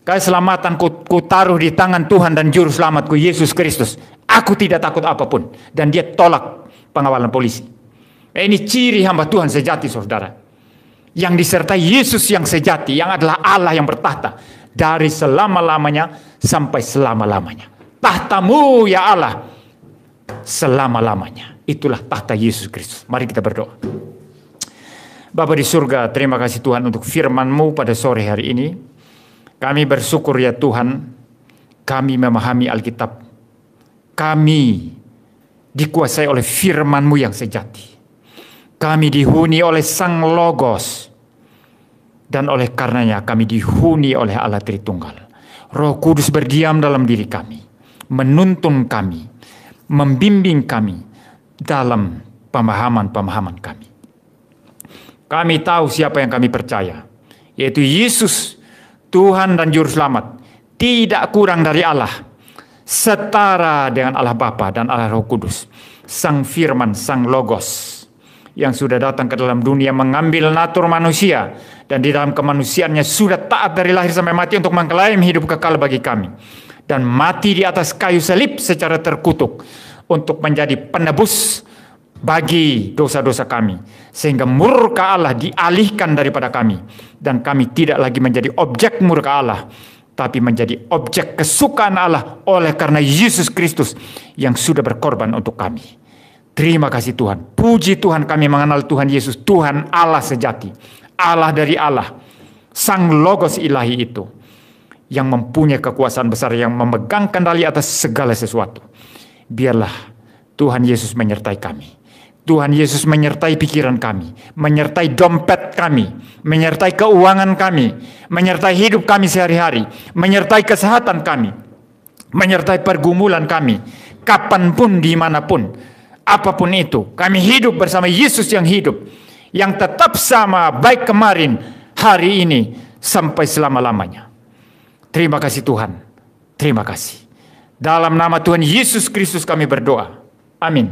Keselamatan ku taruh di tangan Tuhan dan Juru Selamatku Yesus Kristus. Aku tidak takut apapun. Dan dia tolak pengawalan polisi. Ini ciri hamba Tuhan sejati, saudara. Yang disertai Yesus yang sejati, yang adalah Allah yang bertahta. Dari selama-lamanya sampai selama-lamanya. Tahtamu ya Allah, selama-lamanya. Itulah tahta Yesus Kristus. Mari kita berdoa. Bapa di surga, terima kasih Tuhan untuk firman-Mu pada sore hari ini. Kami bersyukur ya Tuhan, kami memahami Alkitab. Kami dikuasai oleh firman-Mu yang sejati. Kami dihuni oleh Sang Logos. Dan oleh karenanya kami dihuni oleh Allah Tritunggal. Roh Kudus berdiam dalam diri kami. Menuntun kami. Membimbing kami dalam pemahaman-pemahaman kami. Kami tahu siapa yang kami percaya. Yaitu Yesus, Tuhan dan Juru Selamat. Tidak kurang dari Allah. Setara dengan Allah Bapa dan Allah Roh Kudus. Sang Firman, Sang Logos. Yang sudah datang ke dalam dunia mengambil natur manusia. Dan di dalam kemanusiaannya sudah taat dari lahir sampai mati untuk mengklaim hidup kekal bagi kami. Dan mati di atas kayu salib secara terkutuk. Untuk menjadi penebus bagi dosa-dosa kami. Sehingga murka Allah dialihkan daripada kami. Dan kami tidak lagi menjadi objek murka Allah. Tapi menjadi objek kesukaan Allah oleh karena Yesus Kristus yang sudah berkorban untuk kami. Terima kasih Tuhan. Puji Tuhan kami mengenal Tuhan Yesus. Tuhan Allah sejati. Allah dari Allah. Sang Logos ilahi itu. Yang mempunyai kekuasaan besar. Yang memegang kendali atas segala sesuatu. Biarlah Tuhan Yesus menyertai kami. Tuhan Yesus menyertai pikiran kami. Menyertai dompet kami. Menyertai keuangan kami. Menyertai hidup kami sehari-hari. Menyertai kesehatan kami. Menyertai pergumulan kami. Kapanpun, dimanapun. Apapun itu, kami hidup bersama Yesus yang hidup. Yang tetap sama baik kemarin, hari ini, sampai selama-lamanya. Terima kasih Tuhan. Terima kasih. Dalam nama Tuhan Yesus Kristus kami berdoa. Amin.